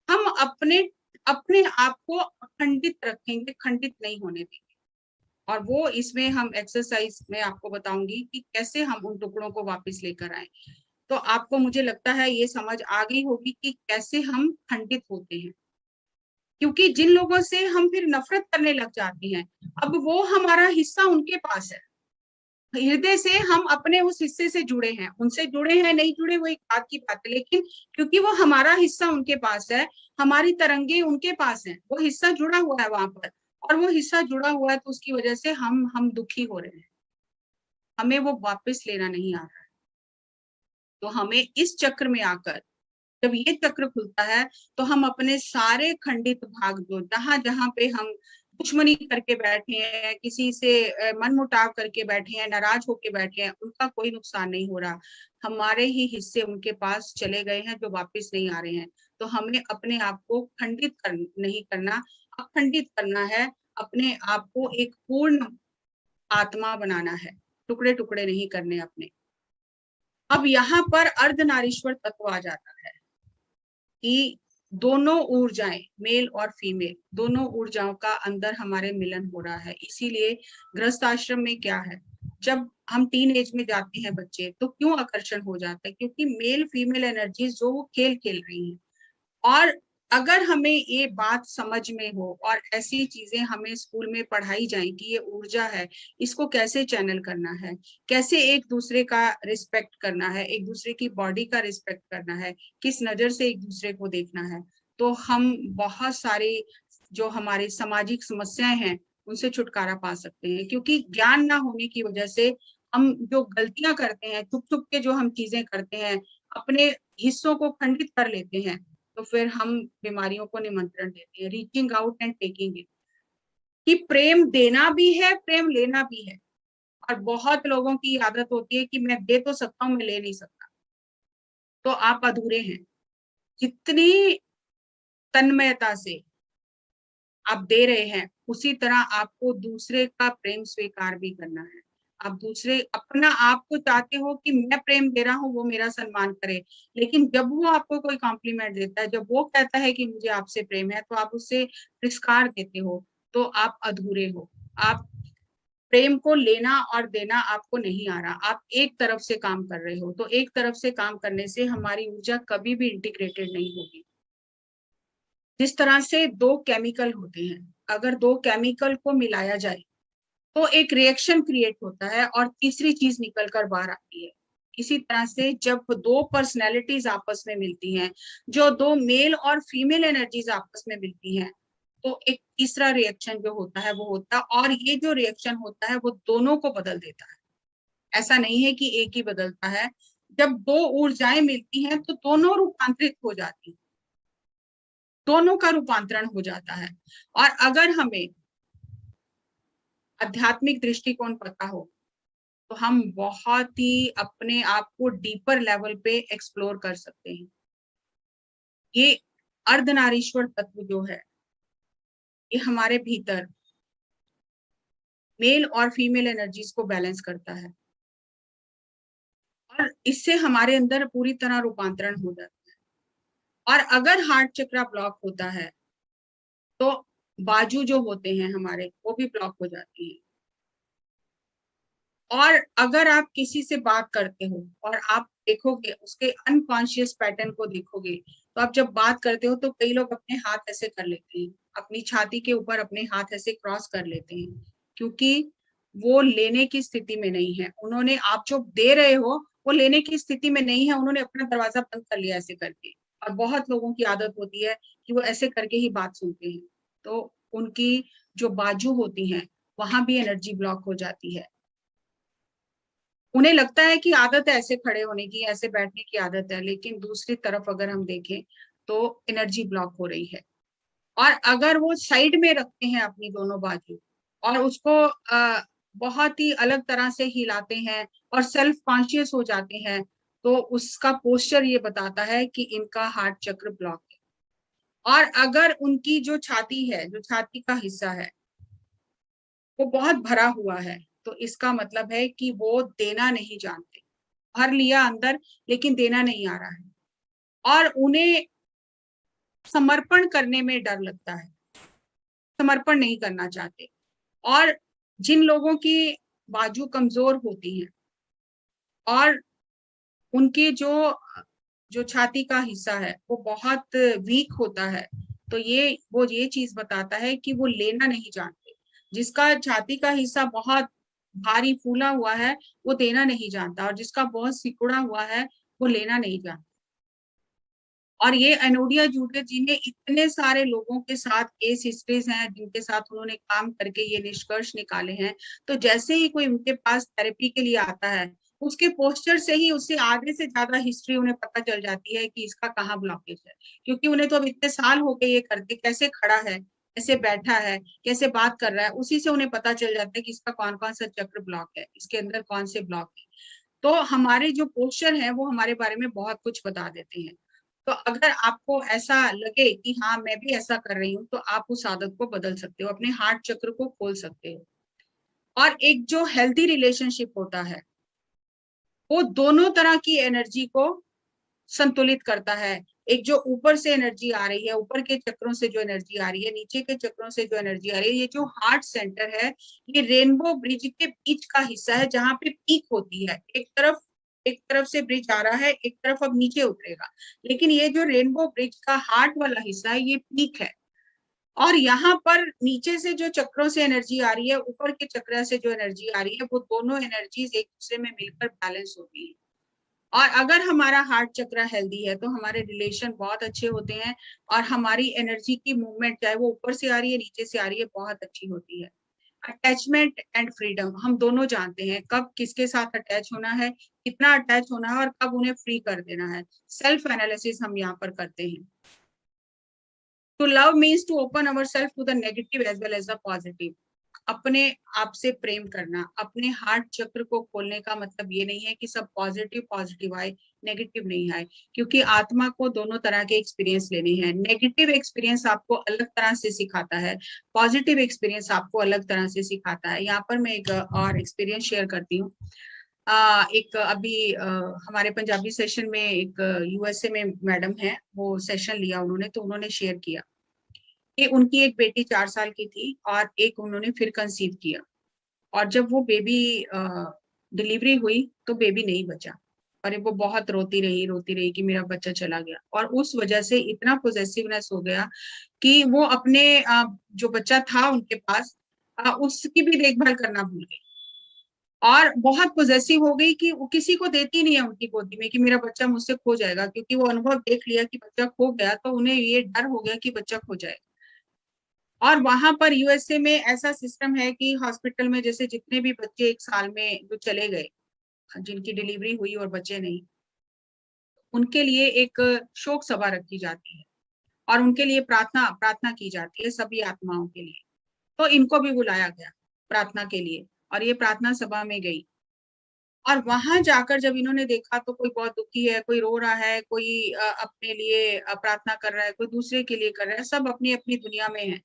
हम अपने अपने आप को अखंडित रखेंगे, खंडित नहीं होने देंगे। और वो इसमें हम एक्सरसाइज में आपको बताऊंगी कि कैसे हम उन टुकड़ों को वापस लेकर आए। तो आपको, मुझे लगता है ये समझ आ गई होगी कि कैसे हम खंडित होते हैं। क्योंकि जिन लोगों से हम फिर नफरत करने लग जाते हैं, अब वो हमारा हिस्सा उनके पास है, हृदय से हम अपने उस हिस्से से जुड़े हैं, उनसे जुड़े हैं नहीं जुड़े वो एक बात की बात है, लेकिन क्योंकि वो हमारा हिस्सा उनके पास है, हमारी तरंगे उनके पास है, वो हिस्सा जुड़ा हुआ है वहां पर, और वो हिस्सा जुड़ा हुआ है तो उसकी वजह से हम दुखी हो रहे हैं, हमें वो वापस लेना नहीं आ रहा है। तो हमें इस चक्र में आकर, जब ये चक्र खुलता है, तो हम अपने सारे खंडित भाग, जो जहां जहां पे हम दुश्मनी करके बैठे हैं, किसी से मनमुटाव करके बैठे हैं, नाराज होके बैठे हैं, उनका कोई नुकसान नहीं हो रहा, हमारे ही हिस्से उनके पास चले गए हैं जो वापस नहीं आ रहे हैं। तो हमें अपने आप को नहीं करना, अखंडित करना है, अपने आप को एक पूर्ण आत्मा बनाना है, टुकड़े टुकड़े नहीं करने अपने। अब यहाँ पर अर्धनारीश्वर तत्व आ जाता है कि दोनों ऊर्जाएं, मेल और फीमेल, दोनों ऊर्जाओं का अंदर हमारे मिलन हो रहा है। इसीलिए गृहस्थ आश्रम में क्या है, जब हम टीन एज में जाते हैं बच्चे, तो क्यों आकर्षण हो जाता है? क्योंकि मेल फीमेल एनर्जीज जो वो खेल खेल रही हैं। और अगर हमें ये बात समझ में हो और ऐसी चीजें हमें स्कूल में पढ़ाई जाए कि ये ऊर्जा है, इसको कैसे चैनल करना है, कैसे एक दूसरे का रिस्पेक्ट करना है, एक दूसरे की बॉडी का रिस्पेक्ट करना है, किस नजर से एक दूसरे को देखना है, तो हम बहुत सारी जो हमारी सामाजिक समस्याएं हैं उनसे छुटकारा पा सकते हैं। क्योंकि ज्ञान ना होने की वजह से हम जो गलतियां करते हैं, छुप छुप के जो हम चीजें करते हैं, अपने हिस्सों को खंडित कर लेते हैं, तो फिर हम बीमारियों को निमंत्रण देते हैं। Reaching out and taking it, कि प्रेम देना भी है, प्रेम लेना भी है। और बहुत लोगों की आदत होती है कि मैं दे तो सकता हूं, मैं ले नहीं सकता, तो आप अधूरे हैं। जितनी तन्मयता से आप दे रहे हैं, उसी तरह आपको दूसरे का प्रेम स्वीकार भी करना है। आप दूसरे अपना आप को चाहते हो कि मैं प्रेम दे रहा हूँ, वो मेरा सम्मान करे, लेकिन जब वो आपको कोई कॉम्प्लीमेंट देता है, जब वो कहता है कि मुझे आपसे प्रेम है, तो आप उससे तिरस्कार देते हो, तो आप अधूरे हो। आप प्रेम को लेना और देना आपको नहीं आ रहा, आप एक तरफ से काम कर रहे हो। तो एक तरफ से काम करने से हमारी ऊर्जा कभी भी इंटीग्रेटेड नहीं होगी। जिस तरह से दो केमिकल होते हैं, अगर दो केमिकल को मिलाया जाए तो एक रिएक्शन क्रिएट होता है और तीसरी चीज निकल कर बाहर आती है। इसी तरह से जब दो पर्सनैलिटीज आपस में मिलती हैं, जो दो मेल और फीमेल एनर्जीज आपस में मिलती हैं, तो एक तीसरा रिएक्शन जो होता है वो होता है, और ये जो रिएक्शन होता है वो दोनों को बदल देता है। ऐसा नहीं है कि एक ही बदलता है। जब दो ऊर्जाएं मिलती हैं तो दोनों रूपांतरित हो जाती हैं, दोनों का रूपांतरण हो जाता है। और अगर हमें आध्यात्मिक दृष्टिकोण पता हो तो हम बहुत ही अपने आप को डीपर लेवल पे एक्सप्लोर कर सकते हैं। ये अर्धनारीश्वर तत्व जो है, ये हमारे भीतर मेल और फीमेल एनर्जीज को बैलेंस करता है, और इससे हमारे अंदर पूरी तरह रूपांतरण हो जाता है। और अगर हार्ट चक्र ब्लॉक होता है तो बाजू जो होते हैं हमारे, वो भी ब्लॉक हो जाती है। और अगर आप किसी से बात करते हो और आप देखोगे उसके अनकॉन्शियस पैटर्न को देखोगे, तो आप जब बात करते हो तो कई लोग अपने हाथ ऐसे कर लेते हैं, अपनी छाती के ऊपर अपने हाथ ऐसे क्रॉस कर लेते हैं, क्योंकि वो लेने की स्थिति में नहीं है। उन्होंने, आप जो दे रहे हो वो लेने की स्थिति में नहीं है, उन्होंने अपना दरवाजा बंद कर लिया ऐसे करके। और बहुत लोगों की आदत होती है कि वो ऐसे करके ही बात सुनते हैं, तो उनकी जो बाजू होती हैं वहां भी एनर्जी ब्लॉक हो जाती है। उन्हें लगता है कि आदत है ऐसे खड़े होने की, ऐसे बैठने की आदत है, लेकिन दूसरी तरफ अगर हम देखें तो एनर्जी ब्लॉक हो रही है। और अगर वो साइड में रखते हैं अपनी दोनों बाजू और उसको बहुत ही अलग तरह से हिलाते हैं और सेल्फ कॉन्शियस हो जाते हैं, तो उसका पोस्चर ये बताता है कि इनका हार्ट चक्र ब्लॉक है। और अगर उनकी जो छाती है, जो छाती का हिस्सा है, वो बहुत भरा हुआ है, तो इसका मतलब है कि वो देना नहीं जानते। भर लिया अंदर, लेकिन देना नहीं आ रहा है, और उन्हें समर्पण करने में डर लगता है, समर्पण नहीं करना चाहते। और जिन लोगों की बाजू कमजोर होती है और उनके जो जो छाती का हिस्सा है वो बहुत वीक होता है, तो ये चीज बताता है कि वो लेना नहीं जानते। जिसका छाती का हिस्सा बहुत भारी फूला हुआ है वो देना नहीं जानता, और जिसका बहुत सिकुड़ा हुआ है वो लेना नहीं जानता। और ये एनोडिया जूटे जी ने इतने सारे लोगों के साथ केस हिस्ट्रीज हैं जिनके साथ उन्होंने काम करके ये निष्कर्ष निकाले हैं। तो जैसे ही कोई उनके पास थेरेपी के लिए आता है, उसके पोस्चर से ही उससे आधे से ज्यादा हिस्ट्री उन्हें पता चल जाती है कि इसका कहाँ ब्लॉकेज है। क्योंकि उन्हें तो अब इतने साल हो गए ये करते, कैसे खड़ा है, कैसे बैठा है, कैसे बात कर रहा है, उसी से उन्हें पता चल जाता है कि इसका कौन कौन सा चक्र ब्लॉक है, इसके अंदर कौन से ब्लॉक है। तो हमारे जो पोस्चर है वो हमारे बारे में बहुत कुछ बता देते हैं। तो अगर आपको ऐसा लगे कि हाँ मैं भी ऐसा कर रही हूँ, तो आप उस आदत को बदल सकते हो, अपने हार्ट चक्र को खोल सकते हो। और एक जो हेल्दी रिलेशनशिप होता है वो दोनों तरह की एनर्जी को संतुलित करता है। एक जो ऊपर से एनर्जी आ रही है, ऊपर के चक्रों से जो एनर्जी आ रही है, नीचे के चक्रों से जो एनर्जी आ रही है, ये जो हार्ट सेंटर है ये रेनबो ब्रिज के बीच का हिस्सा है जहां पे पीक होती है। एक तरफ से ब्रिज आ रहा है, एक तरफ अब नीचे उतरेगा, लेकिन ये जो रेनबो ब्रिज का हार्ट वाला हिस्सा है ये पीक है। और यहाँ पर नीचे से जो चक्रों से एनर्जी आ रही है, ऊपर के चक्र से जो एनर्जी आ रही है, वो दोनों एनर्जीज एक दूसरे में मिलकर बैलेंस होती है। और अगर हमारा हार्ट चक्र हेल्दी है तो हमारे रिलेशन बहुत अच्छे होते हैं, और हमारी एनर्जी की मूवमेंट चाहे वो ऊपर से आ रही है नीचे से आ रही है बहुत अच्छी होती है। अटैचमेंट एंड फ्रीडम हम दोनों जानते हैं कब किसके साथ अटैच होना है, कितना अटैच होना है, और कब उन्हें फ्री कर देना है। सेल्फ एनालिसिस हम यहाँ पर करते हैं। To love means to open ourselves to the negative as well as the positive. अपने आप से प्रेम करना, अपने हार्ट चक्र को खोलने का मतलब ये नहीं है कि सब पॉजिटिव पॉजिटिव आए, नेगेटिव नहीं आए, क्योंकि आत्मा को दोनों तरह के एक्सपीरियंस लेने हैं। नेगेटिव एक्सपीरियंस आपको अलग तरह से सिखाता है, पॉजिटिव एक्सपीरियंस आपको अलग तरह से सिखाता है। यहाँ पर मैं एक और एक्सपीरियंस शेयर करती हूँ। एक अभी हमारे पंजाबी सेशन में एक यूएसए में मैडम है, वो सेशन लिया उन्होंने, तो उन्होंने शेयर किया कि उनकी एक बेटी 4 साल की थी और एक उन्होंने फिर कंसीव किया, और जब वो बेबी डिलीवरी हुई तो बेबी नहीं बचा, और वो बहुत रोती रही कि मेरा बच्चा चला गया, और उस वजह से इतना पोजेसिवनेस हो गया कि वो अपने जो बच्चा था उनके पास उसकी भी देखभाल करना भूल गई, और बहुत पोजेसिव हो गई कि वो किसी को देती नहीं है उनकी गोदी में कि मेरा बच्चा मुझसे खो जाएगा, क्योंकि वो अनुभव देख लिया कि बच्चा खो गया, तो उन्हें ये डर हो गया कि बच्चा खो जाएगा। और वहां पर यूएसए में ऐसा सिस्टम है कि हॉस्पिटल में जैसे जितने भी बच्चे 1 साल में जो चले गए, जिनकी डिलीवरी हुई और बच्चे नहीं, उनके लिए एक शोक सभा रखी जाती है और उनके लिए प्रार्थना प्रार्थना की जाती है, सभी आत्माओं के लिए। तो इनको भी बुलाया गया प्रार्थना के लिए, और ये प्रार्थना सभा में गई, और वहां जाकर जब इन्होंने देखा तो कोई बहुत दुखी है, कोई रो रहा है, कोई अपने लिए प्रार्थना कर रहा है, कोई दूसरे के लिए कर रहा है, सब अपनी अपनी दुनिया में है।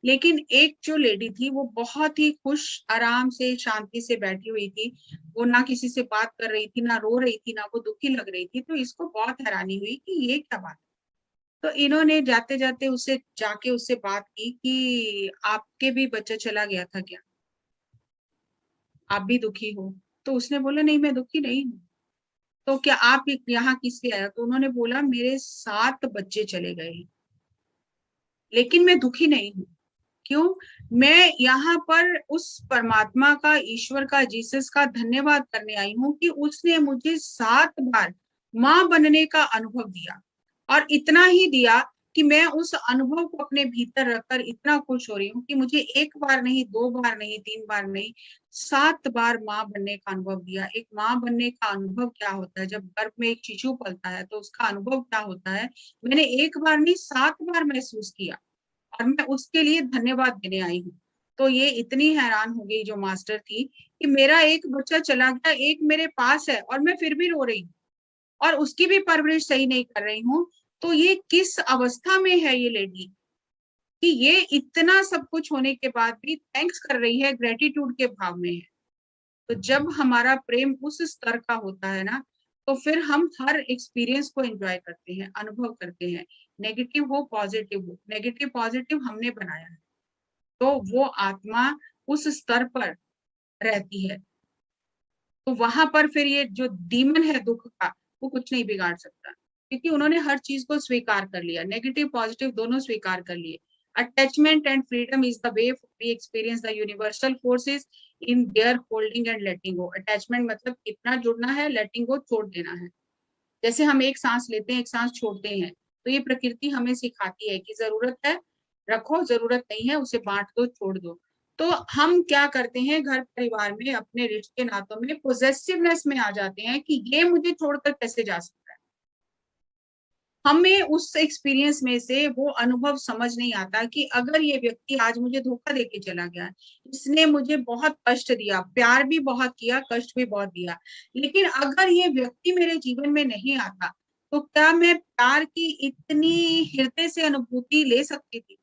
लेकिन एक जो लेडी थी वो बहुत ही खुश, आराम से, शांति से बैठी हुई थी। वो ना किसी से बात कर रही थी, ना रो रही थी, ना वो दुखी लग रही थी। तो इसको बहुत हैरानी हुई कि ये क्या बात। तो इन्होंने जाते जाते उससे जाके उससे बात की कि आपके भी बच्चा चला गया था क्या, आप भी दुखी हो? तो उसने बोला नहीं, मैं दुखी नहीं हूँ। तो क्या आप यहाँ किस लिए आया? तो उन्होंने बोला मेरे 7 बच्चे चले गए हैं, लेकिन मैं दुखी नहीं हूँ। क्यों? मैं यहाँ पर उस परमात्मा का, ईश्वर का, जीसस का धन्यवाद करने आई हूँ कि उसने मुझे 7 बार माँ बनने का अनुभव दिया, और इतना ही दिया कि मैं उस अनुभव को अपने भीतर रखकर इतना खुश हो रही हूँ कि मुझे 1 बार नहीं, 2 बार नहीं, 3 बार नहीं, 7 बार माँ बनने का अनुभव दिया। एक माँ बनने का अनुभव क्या होता है, जब गर्भ में एक शिशु पलता है तो उसका अनुभव क्या होता है, मैंने 1 बार नहीं 7 बार महसूस किया, और मैं उसके लिए धन्यवाद देने आई हूँ। तो ये इतनी हैरान हो गई जो मास्टर थी कि मेरा एक बच्चा चला गया, एक मेरे पास है, और मैं फिर भी रो रही हूँ, और उसकी भी परवरिश सही नहीं कर रही हूँ। तो ये किस अवस्था में है ये लेडी कि ये इतना सब कुछ होने के बाद भी थैंक्स कर रही है, ग्रेटिट्यूड के भाव में है। तो जब हमारा प्रेम उस स्तर का होता है ना, तो फिर हम हर एक्सपीरियंस को एंजॉय करते हैं, अनुभव करते हैं, नेगेटिव हो पॉजिटिव हो। नेगेटिव पॉजिटिव हमने बनाया है, तो वो आत्मा उस स्तर पर रहती है। तो वहां पर फिर ये जो डीमन है दुख का, वो कुछ नहीं बिगाड़ सकता, क्योंकि उन्होंने हर चीज को स्वीकार कर लिया, नेगेटिव पॉजिटिव दोनों स्वीकार कर लिए। Attachment and freedom is the way we experience the universal forces in their holding and letting go. Attachment मतलब इतना जुड़ना है, लेटिंग गो छोड़ देना है। जैसे हम एक सांस लेते हैं, एक सांस छोड़ते हैं, तो ये प्रकृति हमें सिखाती है कि जरूरत है रखो, जरूरत नहीं है उसे बांट दो, छोड़ दो। तो हम क्या करते हैं, घर परिवार में, अपने रिश्ते नातों में पोजेसिवनेस में आ जाते हैं कि ये मुझे छोड़कर कैसे जा सकता है। हमें उस एक्सपीरियंस में से वो अनुभव समझ नहीं आता कि अगर ये व्यक्ति आज मुझे धोखा देके चला गया, इसने मुझे बहुत कष्ट दिया, प्यार भी बहुत किया, कष्ट भी बहुत दिया, लेकिन अगर ये व्यक्ति मेरे जीवन में नहीं आता, तो क्या मैं प्यार की इतनी हृदय से अनुभूति ले सकती थी?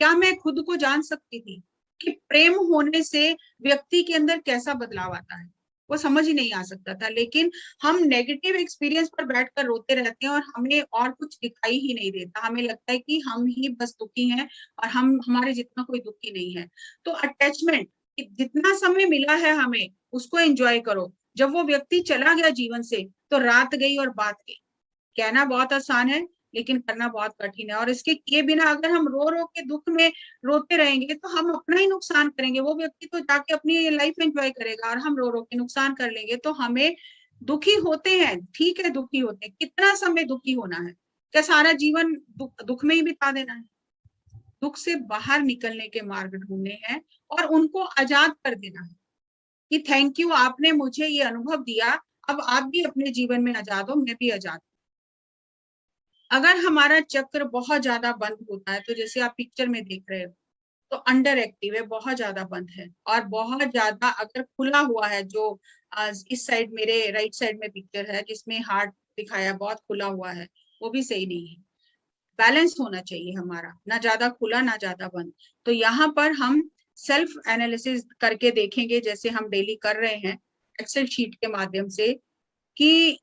क्या मैं खुद को जान सकती थी कि प्रेम होने से व्यक्ति के अंदर कैसा बदलाव आता है? वो समझ ही नहीं आ सकता था। लेकिन हम नेगेटिव एक्सपीरियंस पर बैठकर रोते रहते हैं और हमें और कुछ दिखाई ही नहीं देता, हमें लगता है कि हम ही बस दुखी हैं और हम, हमारे जितना कोई दुखी नहीं है। तो अटैचमेंट, जितना समय मिला है हमें उसको एंजॉय करो। जब वो व्यक्ति चला गया जीवन से, तो रात गई और बात गई। कहना बहुत आसान है, लेकिन करना बहुत कठिन है, और इसके किए बिना अगर हम रो रो के दुख में रोते रहेंगे तो हम अपना ही नुकसान करेंगे। वो व्यक्ति तो जाके अपनी लाइफ एंजॉय करेगा और हम रो रो के नुकसान कर लेंगे। तो हमें दुखी होते हैं, ठीक है, दुखी होते हैं, कितना समय दुखी होना है? क्या सारा जीवन दुख में ही बिता देना है? दुख से बाहर निकलने के मार्ग ढूंढने हैं और उनको आजाद कर देना है कि थैंक यू, आपने मुझे ये अनुभव दिया, अब आप भी अपने जीवन में आजाद हो, मैं भी आजाद। अगर हमारा चक्र बहुत ज्यादा बंद होता है, तो जैसे आप पिक्चर में देख रहे हो तो अंडर एक्टिव है, बहुत ज्यादा बंद है। और बहुत ज्यादा अगर खुला हुआ है, जो इस साइड मेरे राइट साइड में पिक्चर है जिसमें हार्ट दिखाया बहुत खुला हुआ है, वो भी सही नहीं है। बैलेंस होना चाहिए हमारा, ना ज्यादा खुला ना ज्यादा बंद। तो यहाँ पर हम सेल्फ एनालिसिस करके देखेंगे, जैसे हम डेली कर रहे हैं एक्सेल शीट के माध्यम से, कि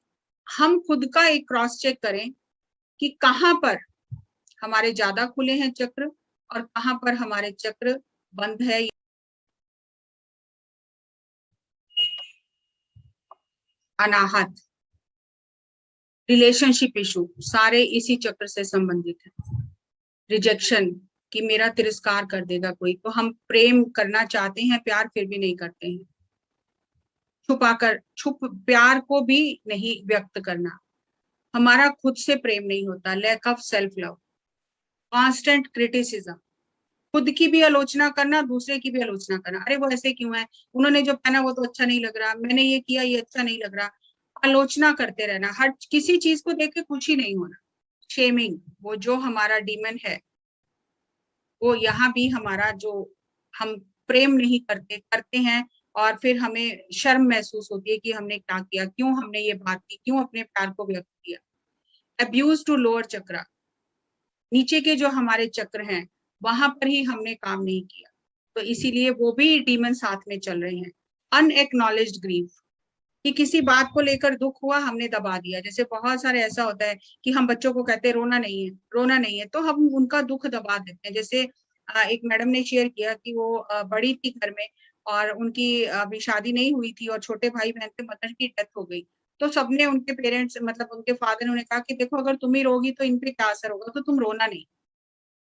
हम खुद का एक क्रॉस चेक करें कि कहाँ पर हमारे ज्यादा खुले हैं चक्र और कहाँ पर हमारे चक्र बंद है। अनाहत, रिलेशनशिप इशू, सारे इसी चक्र से संबंधित है। रिजेक्शन, कि मेरा तिरस्कार कर देगा कोई, तो हम प्रेम करना चाहते हैं, प्यार फिर भी नहीं करते हैं। छुपाकर, छुप प्यार को भी नहीं व्यक्त करना, हमारा खुद से प्रेम नहीं होता, lack of self love. Constant criticism, खुद की भी आलोचना करना, दूसरे की भी आलोचना करना, अरे वो ऐसे क्यों है, उन्होंने जो पहना वो तो अच्छा नहीं लग रहा, मैंने ये किया ये अच्छा नहीं लग रहा। आलोचना करते रहना, हर किसी चीज को देख के खुशी नहीं होना। शेमिंग, वो जो हमारा डीमन है, वो यहाँ भी हमारा जो हम प्रेम नहीं करते करते हैं, और फिर हमें शर्म महसूस होती है कि हमने क्या किया, क्यों हमने ये बात की, क्यों अपने प्यार को व्यक्त किया। अब्यूज टू लोअर चक्र, नीचे के जो हमारे चक्र हैं वहां पर ही हमने काम नहीं किया, तो इसीलिए वो भी डीमन साथ में चल रहे हैं। अनएक्नॉलेज्ड ग्रीफ, कि किसी बात को लेकर दुख हुआ, हमने दबा दिया। जैसे बहुत सारे ऐसा होता है कि हम बच्चों को कहते हैं रोना नहीं है, रोना नहीं है, तो हम उनका दुख दबा देते हैं। जैसे एक मैडम ने शेयर किया कि वो बड़ी थी घर में, और उनकी अभी शादी नहीं हुई थी, और छोटे भाई बहन के मदर की डेथ हो गई। तो सबने, उनके पेरेंट्स मतलब उनके फादर ने उन्हें कहा कि देखो अगर तुम ही रोगी तो इन पे क्या असर होगा, तो तुम रोना नहीं।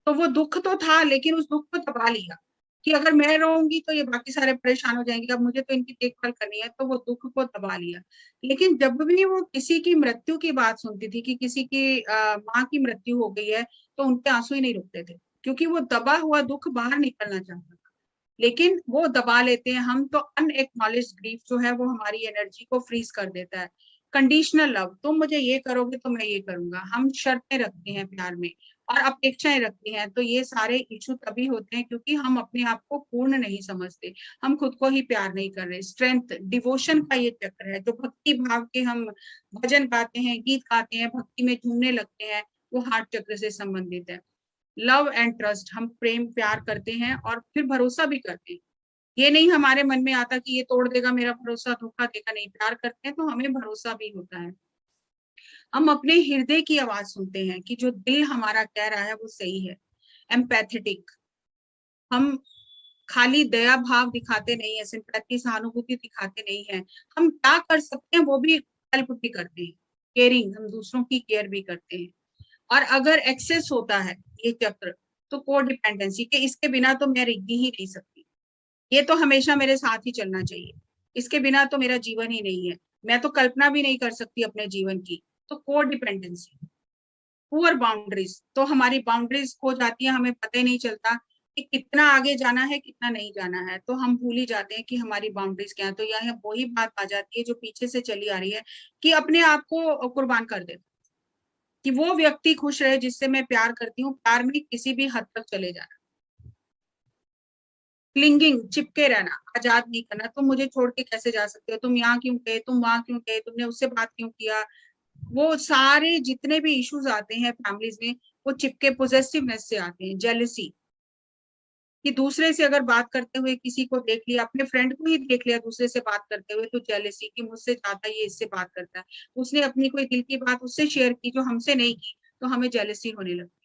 तो वो दुख तो था, लेकिन उस दुख को दबा लिया कि अगर मैं रहूंगी तो ये बाकी सारे परेशान हो जाएंगे, अब मुझे तो इनकी देखभाल करनी है, तो वो दुख को दबा लिया। लेकिन जब भी वो किसी की मृत्यु की बात सुनती थी कि किसी की माँ की मृत्यु हो गई है, तो उनके आंसू ही नहीं रुकते थे, क्योंकि वो दबा हुआ दुख बाहर निकलना चाहता था। लेकिन वो दबा लेते हैं हम, तो अनएक्नॉलेज ग्रीफ जो है वो हमारी एनर्जी को फ्रीज कर देता है। कंडीशनल लव, तुम मुझे ये करोगे तो मैं ये करूंगा, हम शर्तें रखते हैं प्यार में और अपेक्षाएं रखते हैं। तो ये सारे इशू तभी होते हैं क्योंकि हम अपने आप को पूर्ण नहीं समझते, हम खुद को ही प्यार नहीं कर रहे। स्ट्रेंथ, डिवोशन का ये चक्र है, जो भक्ति भाव के हम भजन गाते हैं, गीत गाते हैं, भक्ति में झूमने लगते हैं, वो हार्ट चक्र से संबंधित है। लव एंड ट्रस्ट, हम प्रेम प्यार करते हैं और फिर भरोसा भी करते हैं। ये नहीं हमारे मन में आता कि ये तोड़ देगा मेरा भरोसा, धोखा देगा, नहीं, प्यार करते हैं तो हमें भरोसा भी होता है। हम अपने हृदय की आवाज सुनते हैं कि जो दिल हमारा कह रहा है वो सही है। एम्पैथेटिक, हम खाली दया भाव दिखाते नहीं है, सिंपैथी सहानुभूति दिखाते नहीं है, हम क्या कर सकते हैं वो भी हेल्प भी करते हैं। केयरिंग, हम दूसरों की केयर भी करते हैं। और अगर एक्सेस होता है ये चक्र, तो कोडिपेंडेंसी, के इसके बिना तो मैं रह ही नहीं सकती, ये तो हमेशा मेरे साथ ही चलना चाहिए, इसके बिना तो मेरा जीवन ही नहीं है, मैं तो कल्पना भी नहीं कर सकती अपने जीवन की। तो कोडिपेंडेंसी। पुअर बाउंड्रीज, तो हमारी बाउंड्रीज खो जाती है, हमें पता ही नहीं चलता कि कितना आगे जाना है कितना नहीं जाना है, तो हम भूल ही जाते हैं कि हमारी बाउंड्रीज क्या है। तो यह वही बात आ जाती है जो पीछे से चली आ रही है, कि अपने आप को कुर्बान कर दे, कि वो व्यक्ति खुश रहे जिससे मैं प्यार करती हूँ, प्यार में किसी भी हद तक चले जाना। क्लिंगिंग, चिपके रहना, आजाद नहीं करना, तुम मुझे छोड़ के कैसे जा सकते हो, तुम यहाँ क्यों गए, तुम वहां क्यों गए, तुमने उससे बात क्यों किया। वो सारे जितने भी इश्यूज आते हैं फैमिलीज में, वो चिपके पोजेसिवनेस से आते हैं। जेलसी, कि दूसरे से अगर बात करते हुए किसी को देख लिया, अपने फ्रेंड को ही देख लिया दूसरे से बात करते हुए, तो जेलसी, कि मुझसे ज्यादा ये इससे बात करता है, उसने अपनी कोई दिल की बात उससे शेयर की जो हमसे नहीं की, तो हमें जेलसी होने लगती है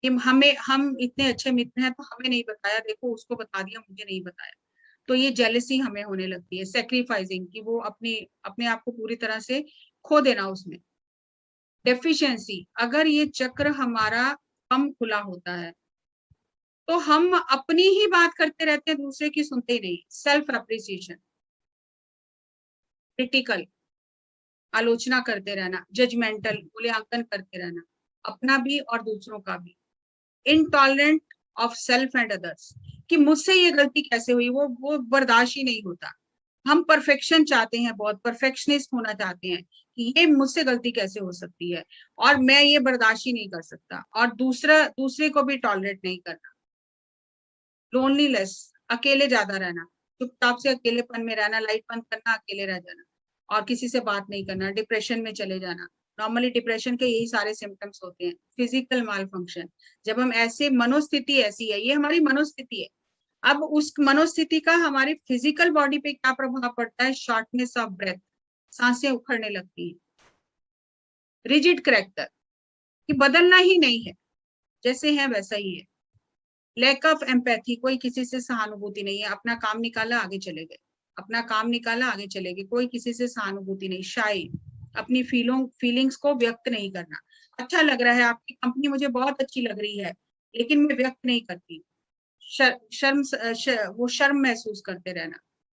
कि हमें, हम इतने अच्छे मित्र हैं तो हमें नहीं बताया, देखो उसको बता दिया मुझे नहीं बताया, तो ये जेलसी हमें होने लगती है। सेक्रीफाइसिंग, कि वो अपने अपने आप को पूरी तरह से खो देना उसमें। डेफिशिएंसी, अगर ये चक्र हमारा कम खुला होता है तो हम अपनी ही बात करते रहते हैं, दूसरे की सुनते ही नहीं। सेल्फ अप्रिसिएशन, क्रिटिकल, आलोचना करते रहना, जजमेंटल, मूल्यांकन करते रहना, अपना भी और दूसरों का भी। Intolerant of self and others, कि मुझसे ये गलती कैसे हुई, वो बर्दाश्त ही नहीं होता। हम परफेक्शन चाहते हैं, बहुत परफेक्शनिस्ट होना चाहते हैं कि ये मुझसे गलती कैसे हो सकती है, और मैं ये बर्दाश्त ही नहीं कर सकता, और दूसरे को भी टॉलरेट नहीं करना। लोनलीनेस, अकेले ज्यादा रहना, चुपचाप से अकेलेपन में रहना, लाइट बंद करना, अकेले रह जाना और किसी से बात नहीं करना, डिप्रेशन में चले जाना। नॉर्मली डिप्रेशन के यही सारे सिम्टम्स होते हैं। फिजिकल माल फंक्शन, जब हम ऐसे, मनोस्थिति ऐसी है, ये हमारी मनोस्थिति है। अब उस मनोस्थिति का हमारी फिजिकल बॉडी पे क्या प्रभाव पड़ता है? शॉर्टनेस ऑफ ब्रेथ, सांसें उखड़ने लगती है। रिजिड करेक्टर, कि बदलना ही नहीं है, जैसे है वैसा ही है। लैक ऑफ एम्पैथी, कोई किसी से सहानुभूति नहीं है, अपना काम निकाला आगे चले गए, अपना काम निकाला आगे चले गए, कोई किसी से सहानुभूति नहीं। शाई, अपनी फीलिंग्स को व्यक्त नहीं करना। अच्छा लग रहा है, आपकी कंपनी मुझे बहुत अच्छी लग रही है, लेकिन मैं व्यक्त नहीं करती। वो शर्म महसूस करते रहना,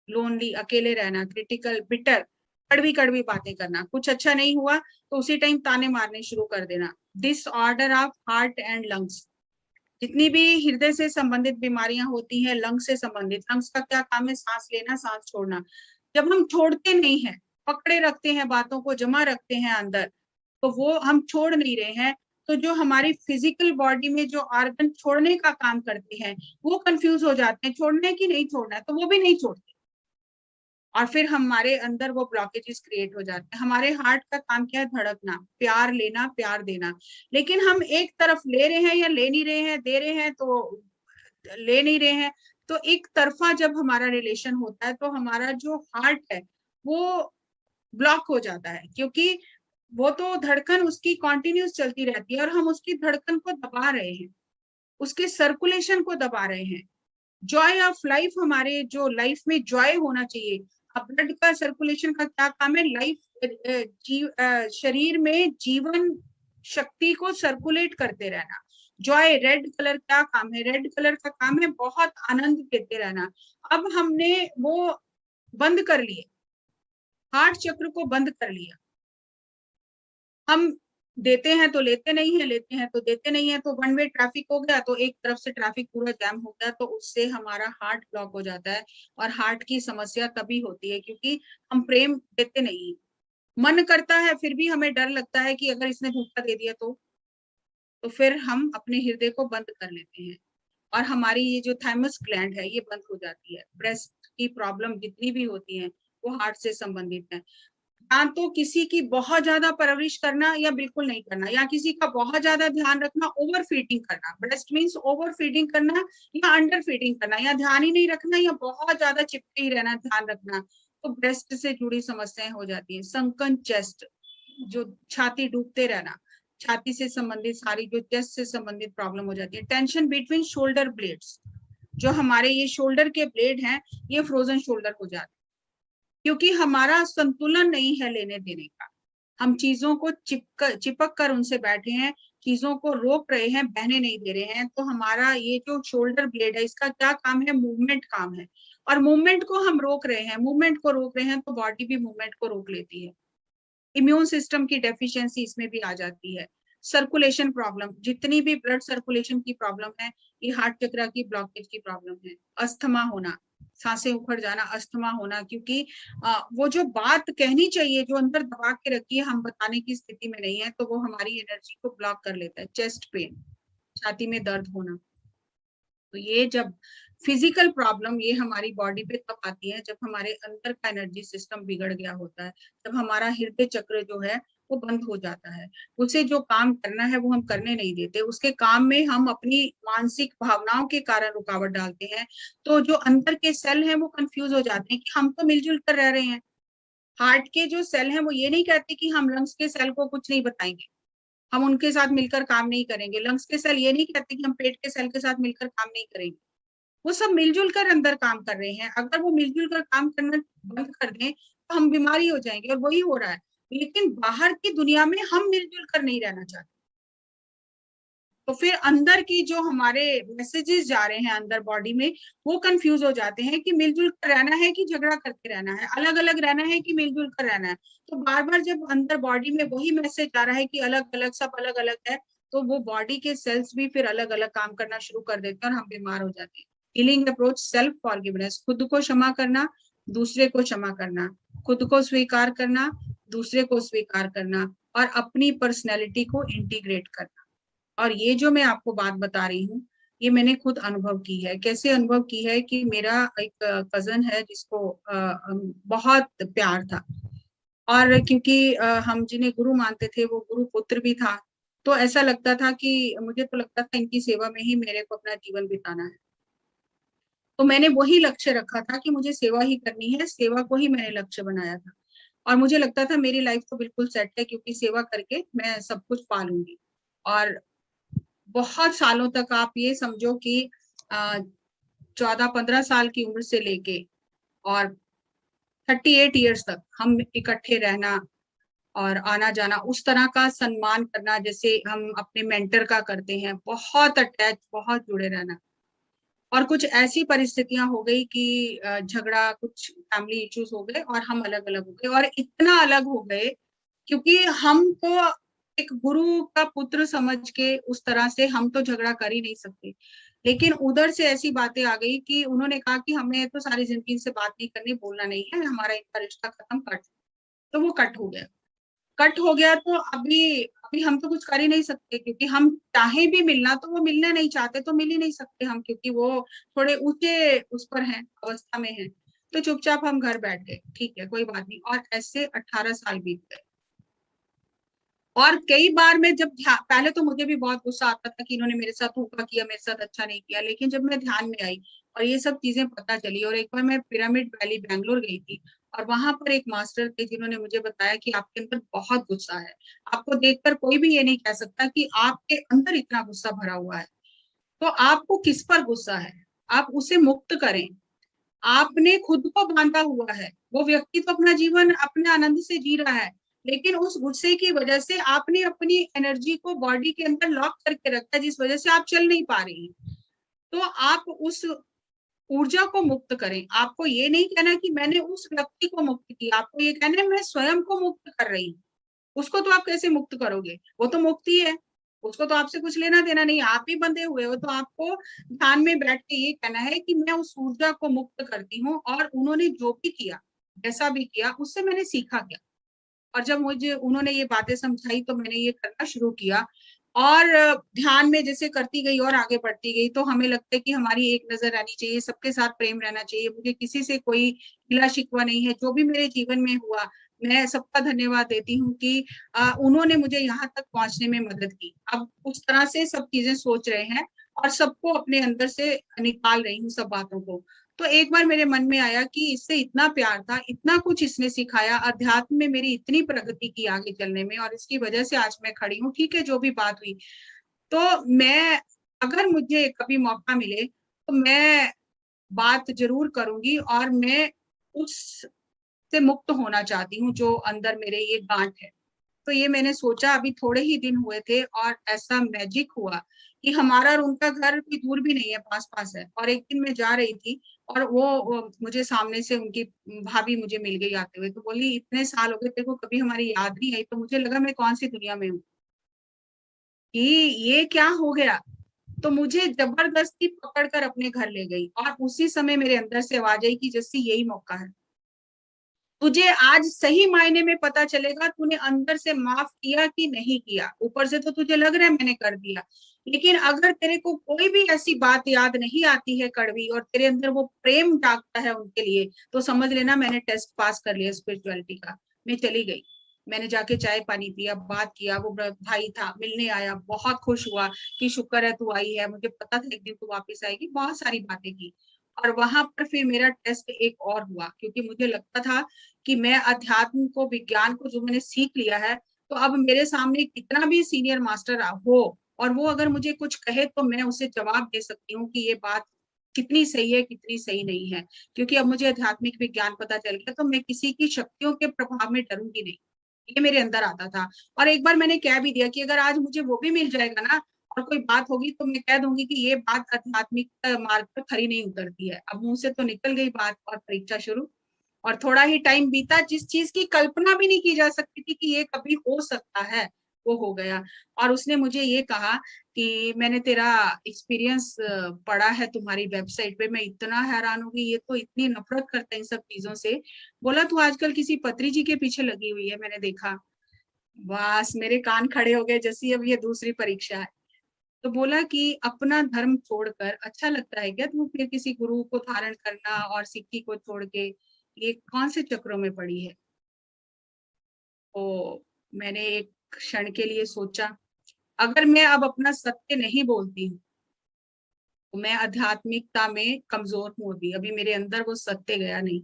लोनली, अकेले रहना, क्रिटिकल, बिटर, कड़वी कड़वी बातें करना, कुछ अच्छा नहीं हुआ तो उसी टाइम ताने मारने शुरू कर देना। Disorder of heart and lungs, जितनी भी हृदय से संबंधित बीमारियां होती हैं, लंग्स से संबंधित, लंग्स का क्या काम है? सांस लेना, सांस छोड़ना। जब हम छोड़ते नहीं हैं, पकड़े रखते हैं, बातों को जमा रखते हैं अंदर, तो वो हम छोड़ नहीं रहे हैं, तो जो हमारी फिजिकल बॉडी में जो ऑर्गन छोड़ने का काम करते हैं, वो कंफ्यूज हो जाते हैं, छोड़ना है कि नहीं छोड़ना है, तो वो भी नहीं छोड़ते, और फिर हमारे अंदर वो ब्लॉकेजेस क्रिएट हो जाते हैं। हमारे हार्ट का काम क्या है? धड़कना, प्यार लेना, प्यार देना। लेकिन हम एक तरफ ले रहे हैं या ले नहीं रहे हैं, दे रहे हैं तो ले नहीं रहे हैं, तो एक तरफा जब हमारा रिलेशन होता है तो हमारा जो हार्ट है वो ब्लॉक हो जाता है, क्योंकि वो तो धड़कन उसकी कॉन्टिन्यूस चलती रहती है और हम उसकी धड़कन को दबा रहे हैं, उसके सर्कुलेशन को दबा रहे हैं। जॉय ऑफ लाइफ, हमारे जो लाइफ में जॉय होना चाहिए। अब ब्लड का सर्कुलेशन का क्या काम है? शरीर में जीवन शक्ति को सर्कुलेट करते रहना। जॉय, रेड कलर क्या काम है? रेड कलर का काम है बहुत आनंद देते रहना। अब हमने वो बंद कर लिए, हार्ट चक्र को बंद कर लिया। हम देते हैं तो लेते नहीं है, लेते हैं तो देते नहीं है, तो वन वे ट्रैफिक हो गया, तो एक तरफ से ट्रैफिक पूरा जाम हो गया, तो उससे हमारा हार्ट ब्लॉक हो जाता है। और हार्ट की समस्या तभी होती है क्योंकि हम प्रेम देते नहीं। मन करता है, फिर भी हमें डर लगता है कि अगर इसने धोखा दे दिया तो फिर हम अपने हृदय को बंद कर लेते हैं, और हमारी ये जो थाइमस ग्लैंड है ये बंद हो जाती है। ब्रेस्ट की प्रॉब्लम जितनी भी होती है वो हार्ट से संबंधित है। या तो किसी की बहुत ज्यादा परवरिश करना या बिल्कुल नहीं करना, या किसी का बहुत ज्यादा ध्यान रखना, ओवर फीडिंग करना। ब्रेस्ट मीन्स ओवर फीडिंग करना या अंडर फीडिंग करना, या ध्यान ही नहीं रखना या बहुत ज्यादा चिपके ही रहना, ध्यान रखना, तो ब्रेस्ट से जुड़ी समस्याएं हो जाती है। संकन चेस्ट, जो छाती डूबते रहना, छाती से संबंधित सारी जो चेस्ट से संबंधित प्रॉब्लम हो जाती है। टेंशन बिटवीन शोल्डर ब्लेड्स, जो हमारे ये शोल्डर के ब्लेड हैं ये फ्रोजन शोल्डर हो जाते हैं, क्योंकि हमारा संतुलन नहीं है लेने देने का। हम चीजों को चिपक कर उनसे बैठे हैं, चीजों को रोक रहे हैं, बहने नहीं दे रहे हैं। तो हमारा ये जो शोल्डर ब्लेड है इसका क्या काम है? मूवमेंट काम है, और मूवमेंट को हम रोक रहे हैं, मूवमेंट को रोक रहे हैं तो बॉडी भी मूवमेंट को रोक लेती है। इम्यून सिस्टम की डेफिशिएंसी इसमें भी आ जाती है। सर्कुलेशन प्रॉब्लम, जितनी भी ब्लड सर्कुलेशन की प्रॉब्लम है ये हार्ट चक्र की ब्लॉकेज की प्रॉब्लम है। अस्थमा होना, सांसें उखड़ जाना, अस्थमा होना, क्योंकि वो जो बात कहनी चाहिए जो अंदर दबा के रखी है हम बताने की स्थिति में नहीं है, तो वो हमारी एनर्जी को ब्लॉक कर लेता है। चेस्ट पेन, छाती में दर्द होना, तो ये जब फिजिकल प्रॉब्लम ये हमारी बॉडी पे तब आती है जब हमारे अंदर का एनर्जी सिस्टम बिगड़ गया होता है, जब हमारा हृदय चक्र जो है वो बंद हो जाता है। उसे जो काम करना है वो हम करने नहीं देते, उसके काम में हम अपनी मानसिक भावनाओं के कारण रुकावट डालते हैं। तो जो अंदर के सेल हैं वो कंफ्यूज हो जाते हैं कि हम तो मिलजुल कर रह रहे हैं। हार्ट के जो सेल हैं वो ये नहीं कहते कि हम लंग्स के सेल को कुछ नहीं बताएंगे, हम उनके साथ मिलकर काम नहीं करेंगे। लंग्स के सेल ये नहीं कहते कि हम पेट के सेल के साथ मिलकर काम नहीं करेंगे। वो सब मिलजुल कर अंदर काम कर रहे हैं। अगर वो मिलजुल कर काम करना बंद कर दें तो हम बीमारी हो जाएंगे, और वही हो रहा है। लेकिन बाहर की दुनिया में हम मिलजुल कर नहीं रहना चाहते, तो फिर अंदर की जो हमारे मैसेजेस जा रहे हैं अंदर बॉडी में वो कंफ्यूज हो जाते हैं कि मिलजुल कर रहना है कि झगड़ा करके रहना है, अलग अलग रहना है कि मिलजुल कर रहना है। तो बार बार जब अंदर बॉडी में वही मैसेज आ रहा है कि अलग अलग, सब अलग अलग है, तो वो बॉडी के सेल्स भी फिर अलग अलग काम करना शुरू कर देते हैं और हम बीमार हो जाते हैं। हीलिंग अप्रोच, सेल्फ फॉरगिवनेस, खुद को क्षमा करना, दूसरे को क्षमा करना, खुद को स्वीकार करना, दूसरे को स्वीकार करना, और अपनी पर्सनैलिटी को इंटीग्रेट करना। और ये जो मैं आपको बात बता रही हूँ ये मैंने खुद अनुभव की है। कैसे अनुभव की है कि मेरा एक कजन है जिसको बहुत प्यार था, और क्योंकि हम जिन्हें गुरु मानते थे वो गुरु पुत्र भी था, तो ऐसा लगता था कि मुझे तो लगता था इनकी सेवा में ही मेरे को अपना जीवन बिताना है। तो मैंने वही लक्ष्य रखा था कि मुझे सेवा ही करनी है, सेवा को ही मैंने लक्ष्य बनाया था। और मुझे लगता था मेरी लाइफ तो बिल्कुल सेट है, क्योंकि सेवा करके मैं सब कुछ पा लूंगी। और बहुत सालों तक आप ये समझो कि 14-15 साल की उम्र से लेके और 38 ईयर्स तक हम इकट्ठे रहना और आना जाना, उस तरह का सम्मान करना जैसे हम अपने मेंटर का करते हैं, बहुत अटैच, बहुत जुड़े रहना। और कुछ ऐसी परिस्थितियां हो गई कि झगड़ा, कुछ फैमिली इश्यूज हो गए और हम अलग अलग हो गए, और इतना अलग हो गए क्योंकि हमको एक गुरु का पुत्र समझ के उस तरह से हम तो झगड़ा कर ही नहीं सकते। लेकिन उधर से ऐसी बातें आ गई कि उन्होंने कहा कि हमें तो सारी जिंदगी से बात नहीं करनी, बोलना नहीं है, हमारा इनका रिश्ता खत्म, कट। तो वो कट हो गया। कट हो गया तो अभी अभी हम तो कुछ कर ही नहीं सकते, क्योंकि हम चाहे भी मिलना तो वो मिलना नहीं चाहते, तो मिल ही नहीं सकते हम, क्योंकि वो थोड़े ऊंचे उस पर हैं, अवस्था में हैं। तो चुपचाप हम घर बैठ गए, ठीक है कोई बात नहीं। और ऐसे 18 साल बीत गए। और कई बार मैं जब पहले तो मुझे भी बहुत गुस्सा आता था कि इन्होंने मेरे साथ धोखा किया, मेरे साथ अच्छा नहीं किया। लेकिन जब मैं ध्यान में आई और ये सब चीजें पता चली, और एक बार मैं पिरामिड वैली बैंगलोर गई थी, और वहां पर एक मास्टर थे जिन्होंने मुझे बताया कि आपके अंदर बहुत गुस्सा है, आपको देखकर कोई भी ये नहीं कह सकता कि आपके अंदर इतना गुस्सा भरा हुआ है। तो आपको किस पर गुस्सा है, आप उसे मुक्त करें। आपने खुद को बांधा हुआ है, वो व्यक्ति तो अपना जीवन अपने आनंद से जी रहा है, लेकिन उस गुस्से की वजह से आपने अपनी एनर्जी को बॉडी के अंदर लॉक करके रखा है, जिस वजह से आप चल नहीं पा रही हैं। तो आप उस ऊर्जा को मुक्त करें। आपको ये नहीं कहना कि मैंने उस व्यक्ति को मुक्त किया, आपको ये कहना है मैं स्वयं को मुक्त कर रही हूँ। उसको तो आप कैसे मुक्त करोगे, वो तो मुक्ति है, उसको तो आपसे कुछ लेना देना नहीं, आप ही बंधे हुए हो। तो आपको ध्यान में बैठ के ये कहना है कि मैं उस ऊर्जा को मुक्त करती हूँ, और उन्होंने जो भी किया, जैसा भी किया, उससे मैंने सीखा क्या। और जब मुझे उन्होंने ये बातें समझाई तो मैंने ये करना शुरू किया। और ध्यान में जैसे करती गई और आगे बढ़ती गई, तो हमें लगता है कि हमारी एक नजर रहनी चाहिए, सबके साथ प्रेम रहना चाहिए, मुझे किसी से कोई गिला शिकवा नहीं है। जो भी मेरे जीवन में हुआ, मैं सबका धन्यवाद देती हूँ कि उन्होंने मुझे यहाँ तक पहुंचने में मदद की। अब उस तरह से सब चीजें सोच रहे हैं, और सबको अपने अंदर से निकाल रही हूँ सब बातों को। तो एक बार मेरे मन में आया कि इससे इतना प्यार था, इतना कुछ इसने सिखाया, अध्यात्म में मेरी इतनी प्रगति की आगे चलने में, और इसकी वजह से आज मैं खड़ी हूँ। ठीक है, जो भी बात हुई, तो मैं, अगर मुझे कभी मौका मिले तो मैं बात जरूर करूंगी, और मैं उससे मुक्त होना चाहती हूँ जो अंदर मेरे ये गांठ है। तो ये मैंने सोचा, अभी थोड़े ही दिन हुए थे और ऐसा मैजिक हुआ कि हमारा और उनका घर कोई दूर भी नहीं है, पास पास है। और एक दिन मैं जा रही थी, और वो मुझे सामने से उनकी भाभी मुझे मिल गई आते हुए, तो बोली इतने साल हो गए तेरे को, कभी हमारी याद नहीं आई। तो मुझे लगा मैं कौन सी दुनिया में हूँ, कि ये क्या हो गया। तो मुझे जबरदस्ती पकड़कर अपने घर ले गई, और उसी समय मेरे अंदर से आवाज आई कि जैसे यही मौका है, तुझे आज सही मायने में पता चलेगा तूने अंदर से माफ किया कि नहीं किया। ऊपर से तो तुझे लग रहा है मैंने कर दिया, लेकिन अगर तेरे को कोई भी ऐसी बात याद नहीं आती है कड़वी, और तेरे अंदर वो प्रेम जागता है उनके लिए, तो समझ लेना मैंने टेस्ट पास कर लिया स्पिरिचुअलिटी का। मैं चली गई, मैंने जाके चाय पानी पिया, बात किया। वो भाई था, मिलने आया, बहुत खुश हुआ कि शुक्र है तू आई है, मुझे पता था एक दिन तू वापस आएगी, बहुत सारी बातें की। और वहां पर फिर मेरा टेस्ट एक और हुआ, क्योंकि मुझे लगता था कि मैं अध्यात्म को, विज्ञान को जो मैंने सीख लिया है, तो अब मेरे सामने कितना भी सीनियर मास्टर हो, और वो अगर मुझे कुछ कहे तो मैं उसे जवाब दे सकती हूँ कि ये बात कितनी सही है, कितनी सही नहीं है। क्योंकि अब मुझे आध्यात्मिक विज्ञान पता चल गया, तो मैं किसी की शक्तियों के प्रभाव में डरूंगी नहीं। ये मेरे अंदर आता था। और एक बार मैंने कह भी दिया कि अगर आज मुझे वो भी मिल जाएगा ना, और कोई बात होगी, तो मैं कह दूंगी कि ये बात आध्यात्मिक मार्ग पर खरी नहीं उतरती है। अब मुंह से तो निकल गई बात, और परीक्षा शुरू। और थोड़ा ही टाइम बीता, जिस चीज की कल्पना भी नहीं की जा सकती थी कि ये कभी हो सकता है, वो हो गया। और उसने मुझे ये कहा कि मैंने तेरा एक्सपीरियंस पढ़ा है तुम्हारी वेबसाइट पे, मैं इतना हैरान हो गई, ये तो इतनी नफरत करते हैं इन सब चीजों से। बोला तू आजकल किसी पत्री जी के पीछे लगी हुई है। मैंने देखा, बस मेरे कान खड़े हो गए, जैसी अब ये दूसरी परीक्षा है। तो बोला कि अपना धर्म छोड़कर अच्छा लगता है क्या तुम फिर किसी गुरु को धारण करना और सिक्की को छोड़ के, ये कौन से चक्रों में पड़ी है? तो मैंने एक क्षण के लिए सोचा, अगर मैं अब अपना सत्य नहीं बोलती हूँ तो मैं आध्यात्मिकता में कमजोर हूँ, अभी मेरे अंदर वो सत्य गया नहीं।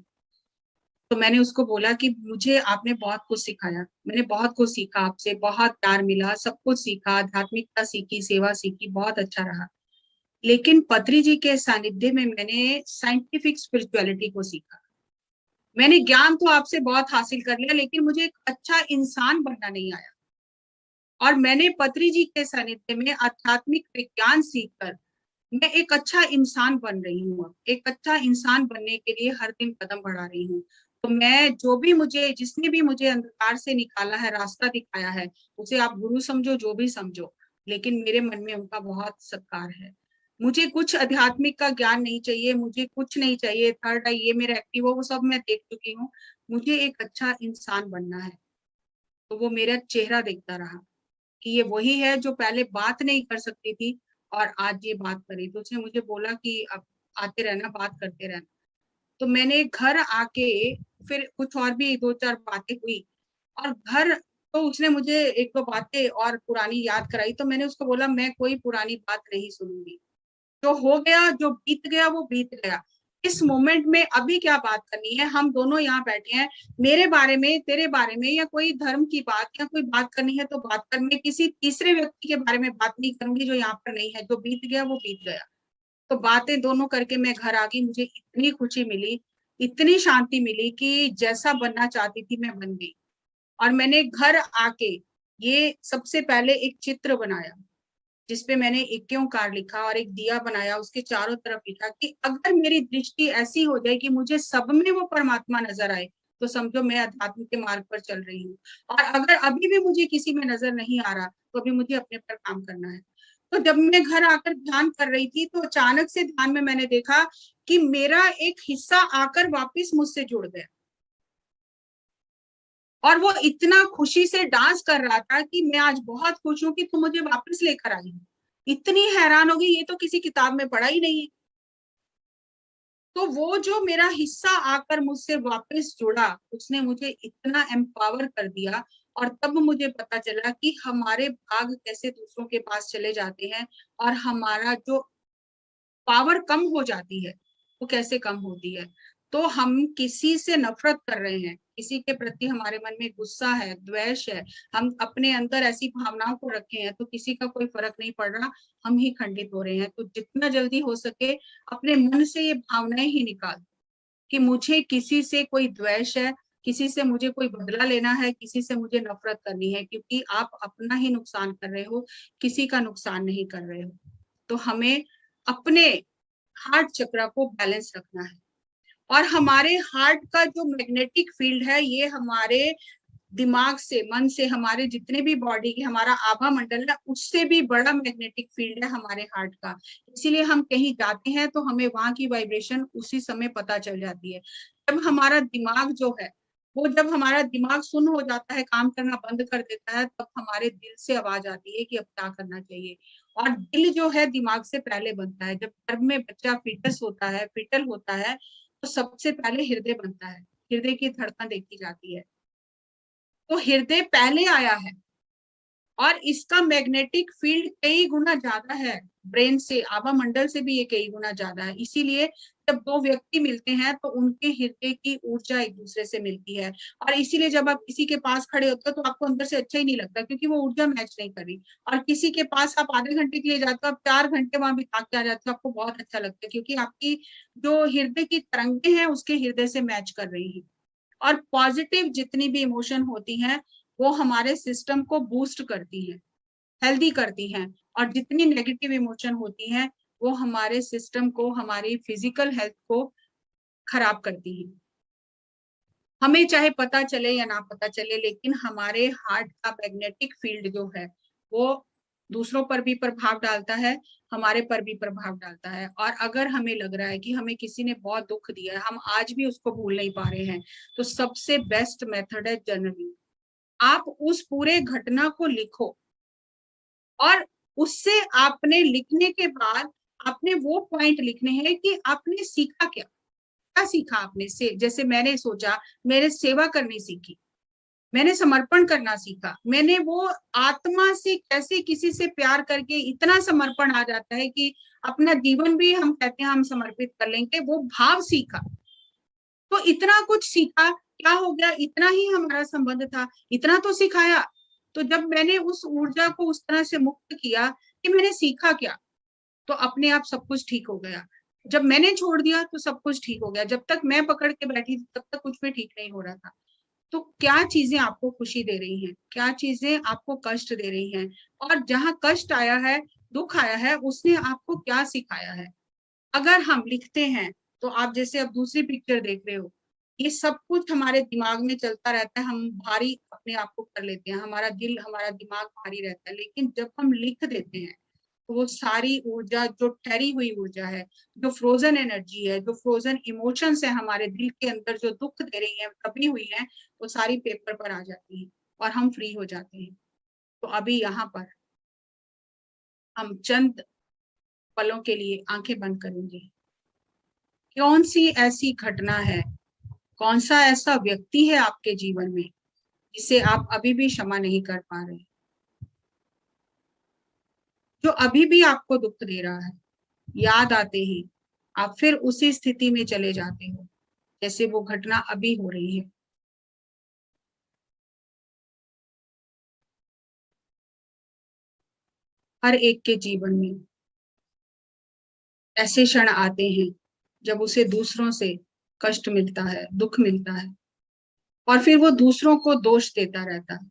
तो मैंने उसको बोला कि मुझे आपने बहुत कुछ सिखाया, मैंने बहुत कुछ सीखा आपसे, बहुत प्यार मिला, सब कुछ सीखा, आध्यात्मिकता सीखी, सेवा सीखी, बहुत अच्छा रहा। लेकिन पत्री जी के सानिध्य में मैंने साइंटिफिक स्पिरिचुअलिटी को सीखा। मैंने ज्ञान तो आपसे बहुत हासिल कर लिया, लेकिन मुझे एक अच्छा इंसान बनना नहीं आया। और मैंने पत्री जी के सानिध्य में आध्यात्मिक विज्ञान सीखकर मैं एक अच्छा इंसान बन रही हूँ। एक अच्छा इंसान बनने के लिए हर दिन कदम बढ़ा रही हूँ। तो मैं जो भी मुझे, जिसने भी मुझे अंधकार से निकाला है, रास्ता दिखाया है, उसे आप गुरु समझो, जो भी समझो, लेकिन मेरे मन में उनका बहुत सत्कार है। मुझे कुछ आध्यात्मिक का ज्ञान नहीं चाहिए, मुझे कुछ नहीं चाहिए, थर्ड आई ये मेरा एक्टिव हो, वो सब मैं देख चुकी हूँ। मुझे एक अच्छा इंसान बनना है। तो वो मेरा चेहरा देखता रहा कि ये वही है जो पहले बात नहीं कर सकती थी और आज ये बात करी। तो उसने मुझे बोला कि अब आते रहना, बात करते रहना। तो मैंने घर आके फिर कुछ और भी दो चार बातें हुई, और घर तो उसने मुझे एक दो बातें और पुरानी याद कराई। तो मैंने उसको बोला मैं कोई पुरानी बात नहीं सुनूंगी, जो हो गया, जो बीत गया वो बीत गया। इस मोमेंट में अभी क्या बात करनी है, हम दोनों यहाँ बैठे हैं, मेरे बारे में, तेरे बारे में, या कोई धर्म की बात या कोई बात करनी है तो बात कर। मैं किसी तीसरे व्यक्ति के बारे में बात नहीं करूंगी जो यहाँ पर नहीं है। जो बीत गया वो बीत गया। तो बातें दोनों करके मैं घर आ गई। मुझे इतनी खुशी मिली, इतनी शांति मिली कि जैसा बनना चाहती थी मैं बन गई। और मैंने घर आके ये सबसे पहले एक चित्र बनाया जिसपे मैंने एक ओंकार लिखा और एक दिया बनाया, उसके चारों तरफ लिखा कि अगर मेरी दृष्टि ऐसी हो जाए कि मुझे सब में वो परमात्मा नजर आए तो समझो मैं अध्यात्म के मार्ग पर चल रही हूँ। और अगर अभी भी मुझे किसी में नजर नहीं आ रहा तो अभी मुझे अपने पर काम करना है। तो जब मैं घर आकर ध्यान कर रही थी तो अचानक से ध्यान में मैंने देखा कि मेरा एक हिस्सा आकर वापिस मुझसे जुड़ गया, और वो इतना खुशी से डांस कर रहा था कि मैं आज बहुत खुश हूं कि तुम मुझे वापस लेकर आई हो। इतनी हैरान हो गई, ये तो किसी किताब में पढ़ा ही नहीं है। तो वो जो मेरा हिस्सा आकर मुझसे वापस जुड़ा, उसने मुझे इतना एम्पावर कर दिया। और तब मुझे पता चला कि हमारे भाग कैसे दूसरों के पास चले जाते हैं, और हमारा जो पावर कम हो जाती है वो कैसे कम होती है। तो हम किसी से नफरत कर रहे हैं, किसी के प्रति हमारे मन में गुस्सा है, द्वेष है, हम अपने अंदर ऐसी भावनाओं को रखे हैं, तो किसी का कोई फर्क नहीं पड़ रहा, हम ही खंडित हो रहे हैं। तो जितना जल्दी हो सके अपने मन से ये भावनाएं ही निकाल कि मुझे किसी से कोई द्वेष है, किसी से मुझे कोई बदला लेना है, किसी से मुझे नफरत करनी है, क्योंकि आप अपना ही नुकसान कर रहे हो, किसी का नुकसान नहीं कर रहे हो। तो हमें अपने हार्ट चक्र को बैलेंस रखना है। और हमारे हार्ट का जो मैग्नेटिक फील्ड है, ये हमारे दिमाग से, मन से, हमारे जितने भी बॉडी के, हमारा आभा मंडल है, उससे भी बड़ा मैग्नेटिक फील्ड है हमारे हार्ट का। इसीलिए हम कहीं जाते हैं तो हमें वहां की वाइब्रेशन उसी समय पता चल जाती है। जब हमारा दिमाग जो है, वो जब हमारा दिमाग सुन्न हो जाता है, काम करना बंद कर देता है, तब हमारे दिल से आवाज आती है कि अब क्या करना चाहिए। और दिल जो है दिमाग से पहले बनता है। जब गर्भ में बच्चा फीटस होता है, फीटल होता है, तो सबसे पहले हृदय बनता है, हृदय की धड़कन देखी जाती है। तो हृदय पहले आया है, और इसका मैग्नेटिक फील्ड कई गुना ज्यादा है ब्रेन से, आभा मंडल से भी ये कई गुना ज्यादा है। इसीलिए जब दो व्यक्ति मिलते हैं तो उनके हृदय की ऊर्जा एक दूसरे से मिलती है। और इसीलिए जब आप किसी के पास खड़े होते हो तो आपको अंदर से अच्छा ही नहीं लगता, क्योंकि वो ऊर्जा मैच नहीं कर रही। और किसी के पास आप आधे घंटे के लिए जाते हो, आप 4 घंटे वहां बिता के आ जाते हो, आपको बहुत अच्छा लगता है, क्योंकि आपकी जो हृदय की तरंगे हैं उसके हृदय से मैच कर रही है। और पॉजिटिव जितनी भी इमोशन होती हैं वो हमारे सिस्टम को बूस्ट करती हैं, हेल्दी करती हैं। और जितनी नेगेटिव इमोशन होती हैं वो हमारे सिस्टम को, हमारी फिजिकल हेल्थ को खराब करती हैं। हमें चाहे पता चले या ना पता चले, लेकिन हमारे हार्ट का मैग्नेटिक फील्ड जो है वो दूसरों पर भी प्रभाव डालता है, हमारे पर भी प्रभाव डालता है। और अगर हमें लग रहा है कि हमें किसी ने बहुत दुख दिया है, हम आज भी उसको भूल नहीं पा रहे हैं, तो सबसे बेस्ट मेथड है जर्नलिंग। आप उस पूरे घटना को लिखो, और उससे आपने लिखने के बाद आपने वो पॉइंट लिखने हैं कि आपने सीखा क्या, क्या सीखा आपने से। जैसे मैंने सोचा, मैंने सेवा करनी सीखी, मैंने समर्पण करना सीखा, मैंने वो आत्मा से कैसे किसी से प्यार करके इतना समर्पण आ जाता है कि अपना जीवन भी हम कहते हैं हम समर्पित कर लेंगे, वो भाव सीखा। तो इतना कुछ सीखा, क्या हो गया, इतना ही हमारा संबंध था, इतना तो सिखाया। तो जब मैंने उस ऊर्जा को उस तरह से मुक्त किया कि मैंने सीखा क्या, तो अपने आप सब कुछ ठीक हो गया। जब मैंने छोड़ दिया तो सब कुछ ठीक हो गया। जब तक मैं पकड़ के बैठी थी तब तक कुछ भी ठीक नहीं हो रहा था। तो क्या चीजें आपको खुशी दे रही हैं, क्या चीजें आपको कष्ट दे रही हैं, और जहां कष्ट आया है, दुख आया है, उसने आपको क्या सिखाया है। अगर हम लिखते हैं तो आप जैसे अब दूसरी पिक्चर देख रहे हो, ये सब कुछ हमारे दिमाग में चलता रहता है, हम भारी अपने आप को कर लेते हैं, हमारा दिल हमारा दिमाग भारी रहता है। लेकिन जब हम लिख देते हैं तो वो सारी ऊर्जा, जो ठहरी हुई ऊर्जा है, जो फ्रोजन एनर्जी है, जो फ्रोजन इमोशंस है हमारे दिल के अंदर, जो दुख दे रही है, दबी हुई है, वो सारी पेपर पर आ जाती है और हम फ्री हो जाते हैं। तो अभी यहाँ पर हम चंद पलों के लिए आंखें बंद करेंगे। कौन सी ऐसी घटना है, कौन सा ऐसा व्यक्ति है आपके जीवन में जिसे आप अभी भी क्षमा नहीं कर पा रहे, जो अभी भी आपको दुख दे रहा है। याद आते ही आप फिर उसी स्थिति में चले जाते हो जैसे वो घटना अभी हो रही है। हर एक के जीवन में ऐसे क्षण आते हैं जब उसे दूसरों से कष्ट मिलता है, दुख मिलता है, और फिर वो दूसरों को दोष देता रहता है,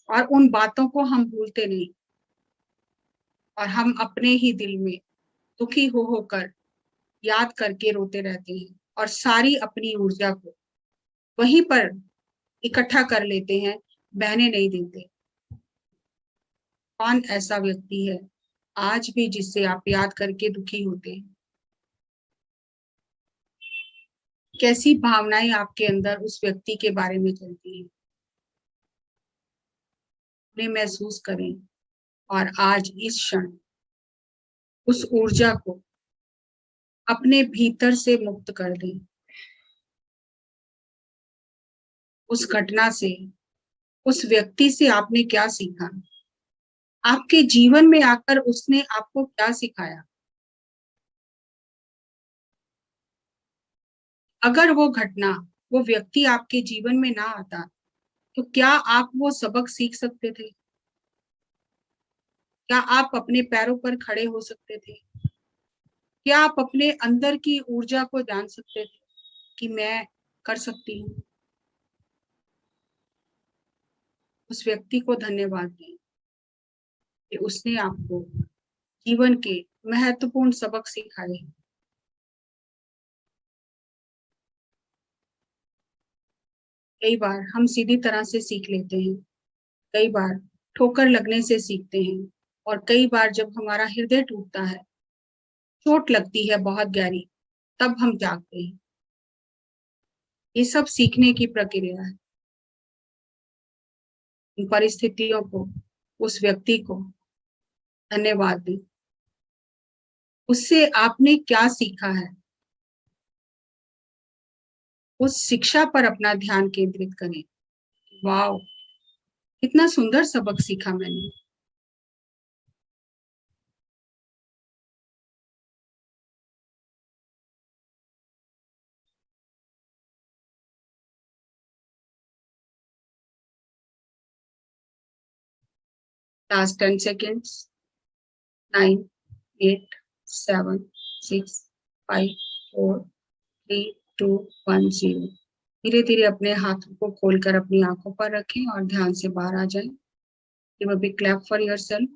और उन बातों को हम भूलते नहीं, और हम अपने ही दिल में दुखी हो होकर याद करके रोते रहते हैं, और सारी अपनी ऊर्जा को वहीं पर इकट्ठा कर लेते हैं, बहने नहीं देते। कौन ऐसा व्यक्ति है आज भी जिससे आप याद करके दुखी होते हैं? कैसी भावनाएं आपके अंदर उस व्यक्ति के बारे में चलती हैं? उन्हें महसूस करें, और आज इस क्षण उस ऊर्जा को अपने भीतर से मुक्त कर दें। उस घटना से, उस व्यक्ति से आपने क्या सीखा, आपके जीवन में आकर उसने आपको क्या सिखाया। अगर वो घटना, वो व्यक्ति आपके जीवन में ना आता तो क्या आप वो सबक सीख सकते थे? क्या आप अपने पैरों पर खड़े हो सकते थे? क्या आप अपने अंदर की ऊर्जा को जान सकते थे कि मैं कर सकती हूँ? उस व्यक्ति को धन्यवाद दें कि उसने आपको जीवन के महत्वपूर्ण सबक सिखाए। कई बार हम सीधी तरह से सीख लेते हैं, कई बार ठोकर लगने से सीखते हैं, और कई बार जब हमारा हृदय टूटता है, चोट लगती है बहुत गहरी, तब हम जागते हैं। ये सब सीखने की प्रक्रिया है। इन परिस्थितियों को, उस व्यक्ति को धन्यवाद दें। उससे आपने क्या सीखा है, उस शिक्षा पर अपना ध्यान केंद्रित करें। वाह, कितना सुंदर सबक सीखा मैंने। Last 10 seconds. 9, 8, 7, 6, 5, 4, 3, 2, 1, 0। धीरे धीरे अपने हाथों को खोलकर अपनी आंखों पर रखें और ध्यान से बाहर आ जाएं। Give a big clap for yourself.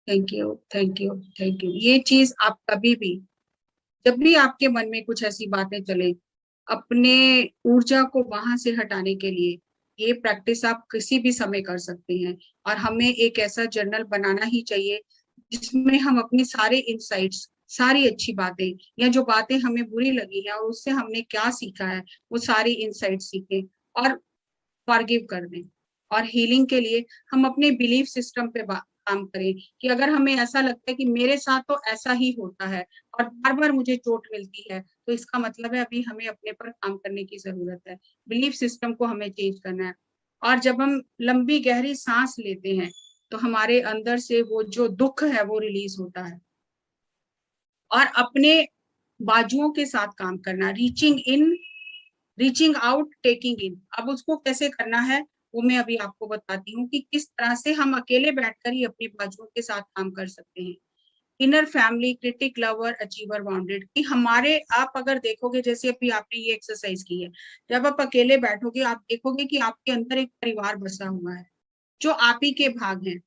Thank you, thank you, thank you. ये चीज आप कभी भी, जब भी आपके मन में कुछ ऐसी बातें चले, अपने ऊर्जा को वहां से हटाने के लिए ये प्रैक्टिस आप किसी भी समय कर सकते हैं। और हमें एक ऐसा जर्नल बनाना ही चाहिए जिसमें हम अपनी सारे इंसाइट्स, सारी अच्छी बातें, या जो बातें हमें बुरी लगी है और उससे हमने क्या सीखा है, वो सारी इंसाइट सीखें और फॉरगिव कर दें। और हीलिंग के लिए हम अपने बिलीफ सिस्टम पे काम करें कि अगर हमें ऐसा लगता है कि मेरे साथ तो ऐसा ही होता है और बार बार मुझे चोट मिलती है, तो इसका मतलब है अभी हमें अपने पर काम करने की जरूरत है। बिलीफ सिस्टम को हमें चेंज करना है। और जब हम लंबी गहरी सांस लेते हैं तो हमारे अंदर से वो जो दुख है वो रिलीज होता है। और अपने बाजुओं के साथ काम करना, reaching in, reaching out, taking in. अब उसको कैसे करना है वो मैं अभी आपको बताती हूँ कि किस तरह से हम अकेले बैठकर ही अपनी बाजुओं के साथ काम कर सकते हैं। Inner family, critic, lover, achiever, bounded. कि हमारे, आप अगर देखोगे जैसे अभी आपने ये एक्सरसाइज की है, जब आप अकेले बैठोगे आप देखोगे कि आपके अंदर एक परिवार बसा हुआ है जो आप ही के भाग हैं।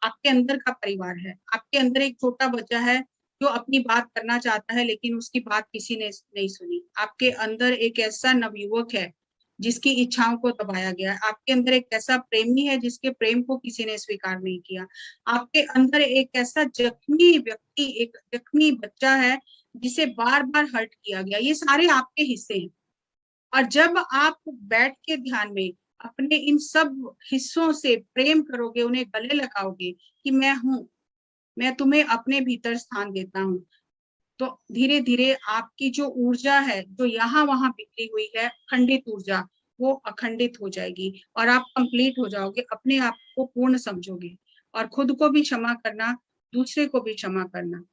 आपके अंदर का परिवार है, आपके अंदर एक छोटा बच्चा है जो अपनी बात करना चाहता है लेकिन उसकी बात किसी ने नहीं सुनी। आपके अंदर एक ऐसा नवयुवक है जिसकी इच्छाओं को दबाया गया है। आपके अंदर एक ऐसा प्रेमी है जिसके प्रेम को किसी ने स्वीकार नहीं किया। आपके अंदर एक ऐसा जख्मी व्यक्ति, एक जख्मी बच्चा है जिसे बार बार हर्ट किया गया। ये सारे आपके हिस्से हैं। और जब आप बैठ के ध्यान में अपने इन सब हिस्सों से प्रेम करोगे, उन्हें गले लगाओगे कि मैं हूं, मैं तुम्हें अपने भीतर स्थान देता हूँ, तो धीरे धीरे आपकी जो ऊर्जा है जो यहाँ वहां बिखरी हुई है, खंडित ऊर्जा, वो अखंडित हो जाएगी और आप कंप्लीट हो जाओगे, अपने आप को पूर्ण समझोगे। और खुद को भी क्षमा करना, दूसरे को भी क्षमा करना।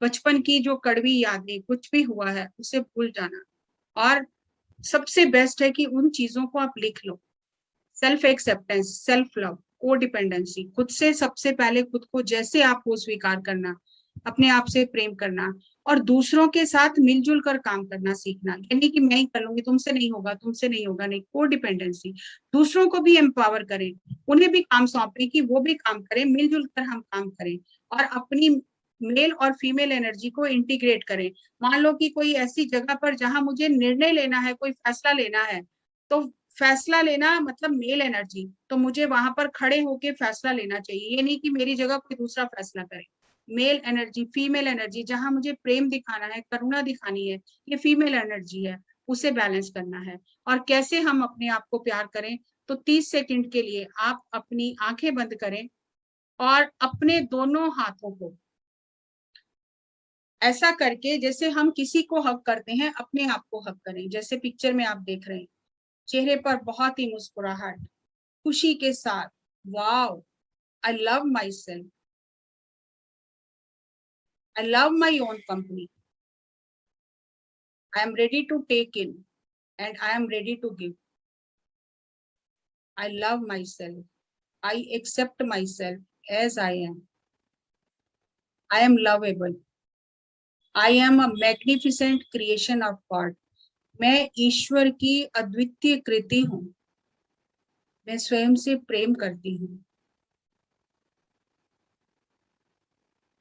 बचपन की जो कड़वी यादें, कुछ भी हुआ है उसे भूल जाना। और सबसे बेस्ट है कि उन चीजों को आप लिख लो। सेल्फ एक्सेप्टेंस, सेल्फ लव, को डिपेंडेंसी, खुद से सबसे पहले खुद को जैसे आप हो स्वीकार करना, अपने आप से प्रेम करना और दूसरों के साथ मिलजुल कर काम करना सीखना। यानी कि मैं ही कर लूंगी, तुमसे नहीं होगा, तुमसे नहीं होगा, नहीं। को डिपेंडेंसी, दूसरों को भी एम्पावर करें, उन्हें भी काम सौंपे कि वो भी काम करें, मिलजुल कर हम काम करें। और अपनी मेल और फीमेल एनर्जी को इंटीग्रेट करें। मान लो कि कोई ऐसी जगह पर जहां मुझे निर्णय लेना है, कोई फैसला लेना है, तो फैसला लेना मतलब मेल एनर्जी, तो मुझे वहां पर खड़े होके फैसला लेना चाहिए। ये नहीं कि मेरी जगह कोई दूसरा फैसला करे। मेल एनर्जी, फीमेल एनर्जी, जहां मुझे प्रेम दिखाना है, करुणा दिखानी है, ये फीमेल एनर्जी है, उसे बैलेंस करना है। और कैसे हम अपने आप को प्यार करें, तो 30 सेकंड के लिए आप अपनी आंखें बंद करें और अपने दोनों हाथों को ऐसा करके जैसे हम किसी को हक करते हैं, अपने आप को हक करें। जैसे पिक्चर में आप देख रहे हैं, चेहरे पर बहुत ही मुस्कुराहट, खुशी के साथ, wow, I love my self, I love my own company, I am ready to take in and I am ready to give, I love my self, I accept my self as I am lovable, I am a magnificent creation of God. मैं ईश्वर की अद्वितीय कृति हूँ, मैं स्वयं से प्रेम करती हूँ,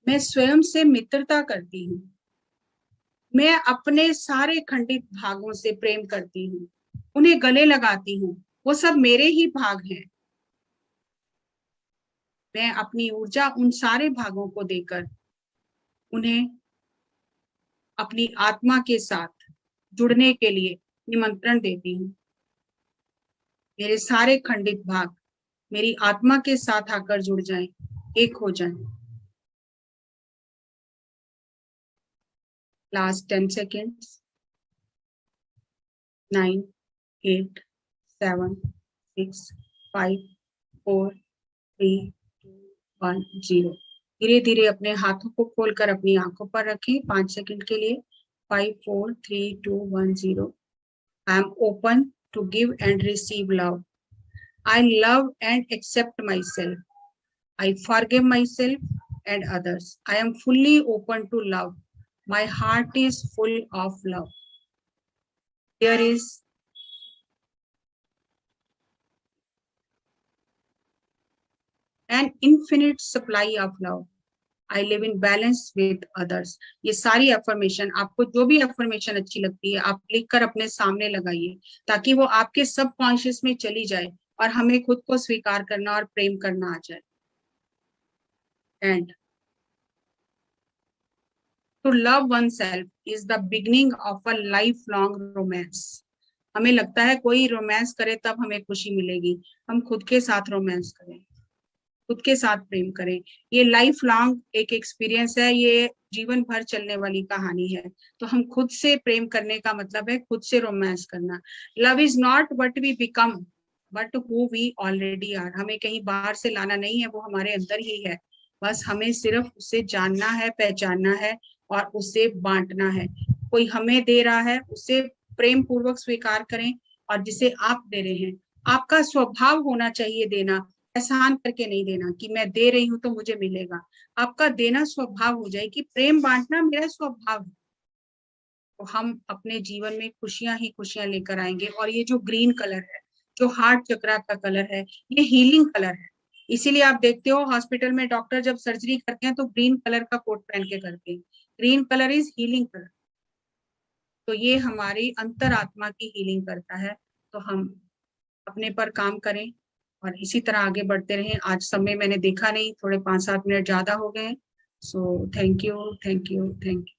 मैं स्वयं से मित्रता करती हूँ, मैं अपने सारे खंडित भागों से प्रेम करती हूँ, उन्हें गले लगाती हूँ, वो सब मेरे ही भाग हैं। मैं अपनी ऊर्जा उन सारे भागों को देकर उन्हें अपनी आत्मा के साथ जुड़ने के लिए निमंत्रण देती हूँ। मेरे सारे खंडित भाग मेरी आत्मा के साथ आकर जुड़ जाएं, एक हो जाएं। Last 10 seconds. 9, 8, 7, 6, 5, 4, 3, 2, 1, 0। धीरे धीरे अपने हाथों को खोलकर अपनी आंखों पर रखें 5 सेकंड के लिए। 5, 4, 3, 2, 1, 0। I am open to give and receive love. I love and accept my self. I forgive my self and others. I am fully open to love. My heart is full of love. There is an infinite supply of love. I live in balance with others. ये सारी अफर्मेशन, आपको जो भी अफर्मेशन अच्छी लगती है आप लिखकर अपने सामने लगाइए ताकि वो आपके सब कॉन्शियस में चली जाए और हमें खुद को स्वीकार करना और प्रेम करना आ जाए। And to love oneself is the beginning of a lifelong romance. हमें लगता है कोई रोमांस करे तब हमें खुशी मिलेगी, हम खुद के साथ रोमांस करें, खुद के साथ प्रेम करें। ये लाइफ लॉन्ग एक एक्सपीरियंस है, ये जीवन भर चलने वाली कहानी है। तो हम खुद से प्रेम करने का मतलब है खुद से रोमांस करना। Love is not what we become but who we already are. हमें कहीं बाहर से लाना नहीं है, वो हमारे अंदर ही है। बस हमें सिर्फ उसे जानना है, पहचानना है और उसे बांटना है। कोई हमें दे रहा है, उसे प्रेम पूर्वक स्वीकार करें। और जिसे आप दे रहे हैं, आपका स्वभाव होना चाहिए देना, एहसान करके नहीं देना कि मैं दे रही हूं तो मुझे मिलेगा। आपका देना स्वभाव हो जाए कि प्रेम बांटना मेरा स्वभाव है, तो हम अपने जीवन में खुशियां ही खुशियां लेकर आएंगे। और ये जो ग्रीन कलर है, जो हार्ट चक्रा का कलर है, ये हीलिंग कलर है। इसीलिए आप देखते हो हॉस्पिटल में डॉक्टर जब सर्जरी करते हैं तो ग्रीन कलर का कोट पहन के करते हैं। Green colour is healing colour. तो ये हमारी अंतरात्मा की हीलिंग करता है। तो हम अपने पर काम करें और इसी तरह आगे बढ़ते रहें। आज समय मैंने देखा नहीं, थोड़े 5-7 मिनट ज्यादा हो गए। So thank you, thank you, thank you.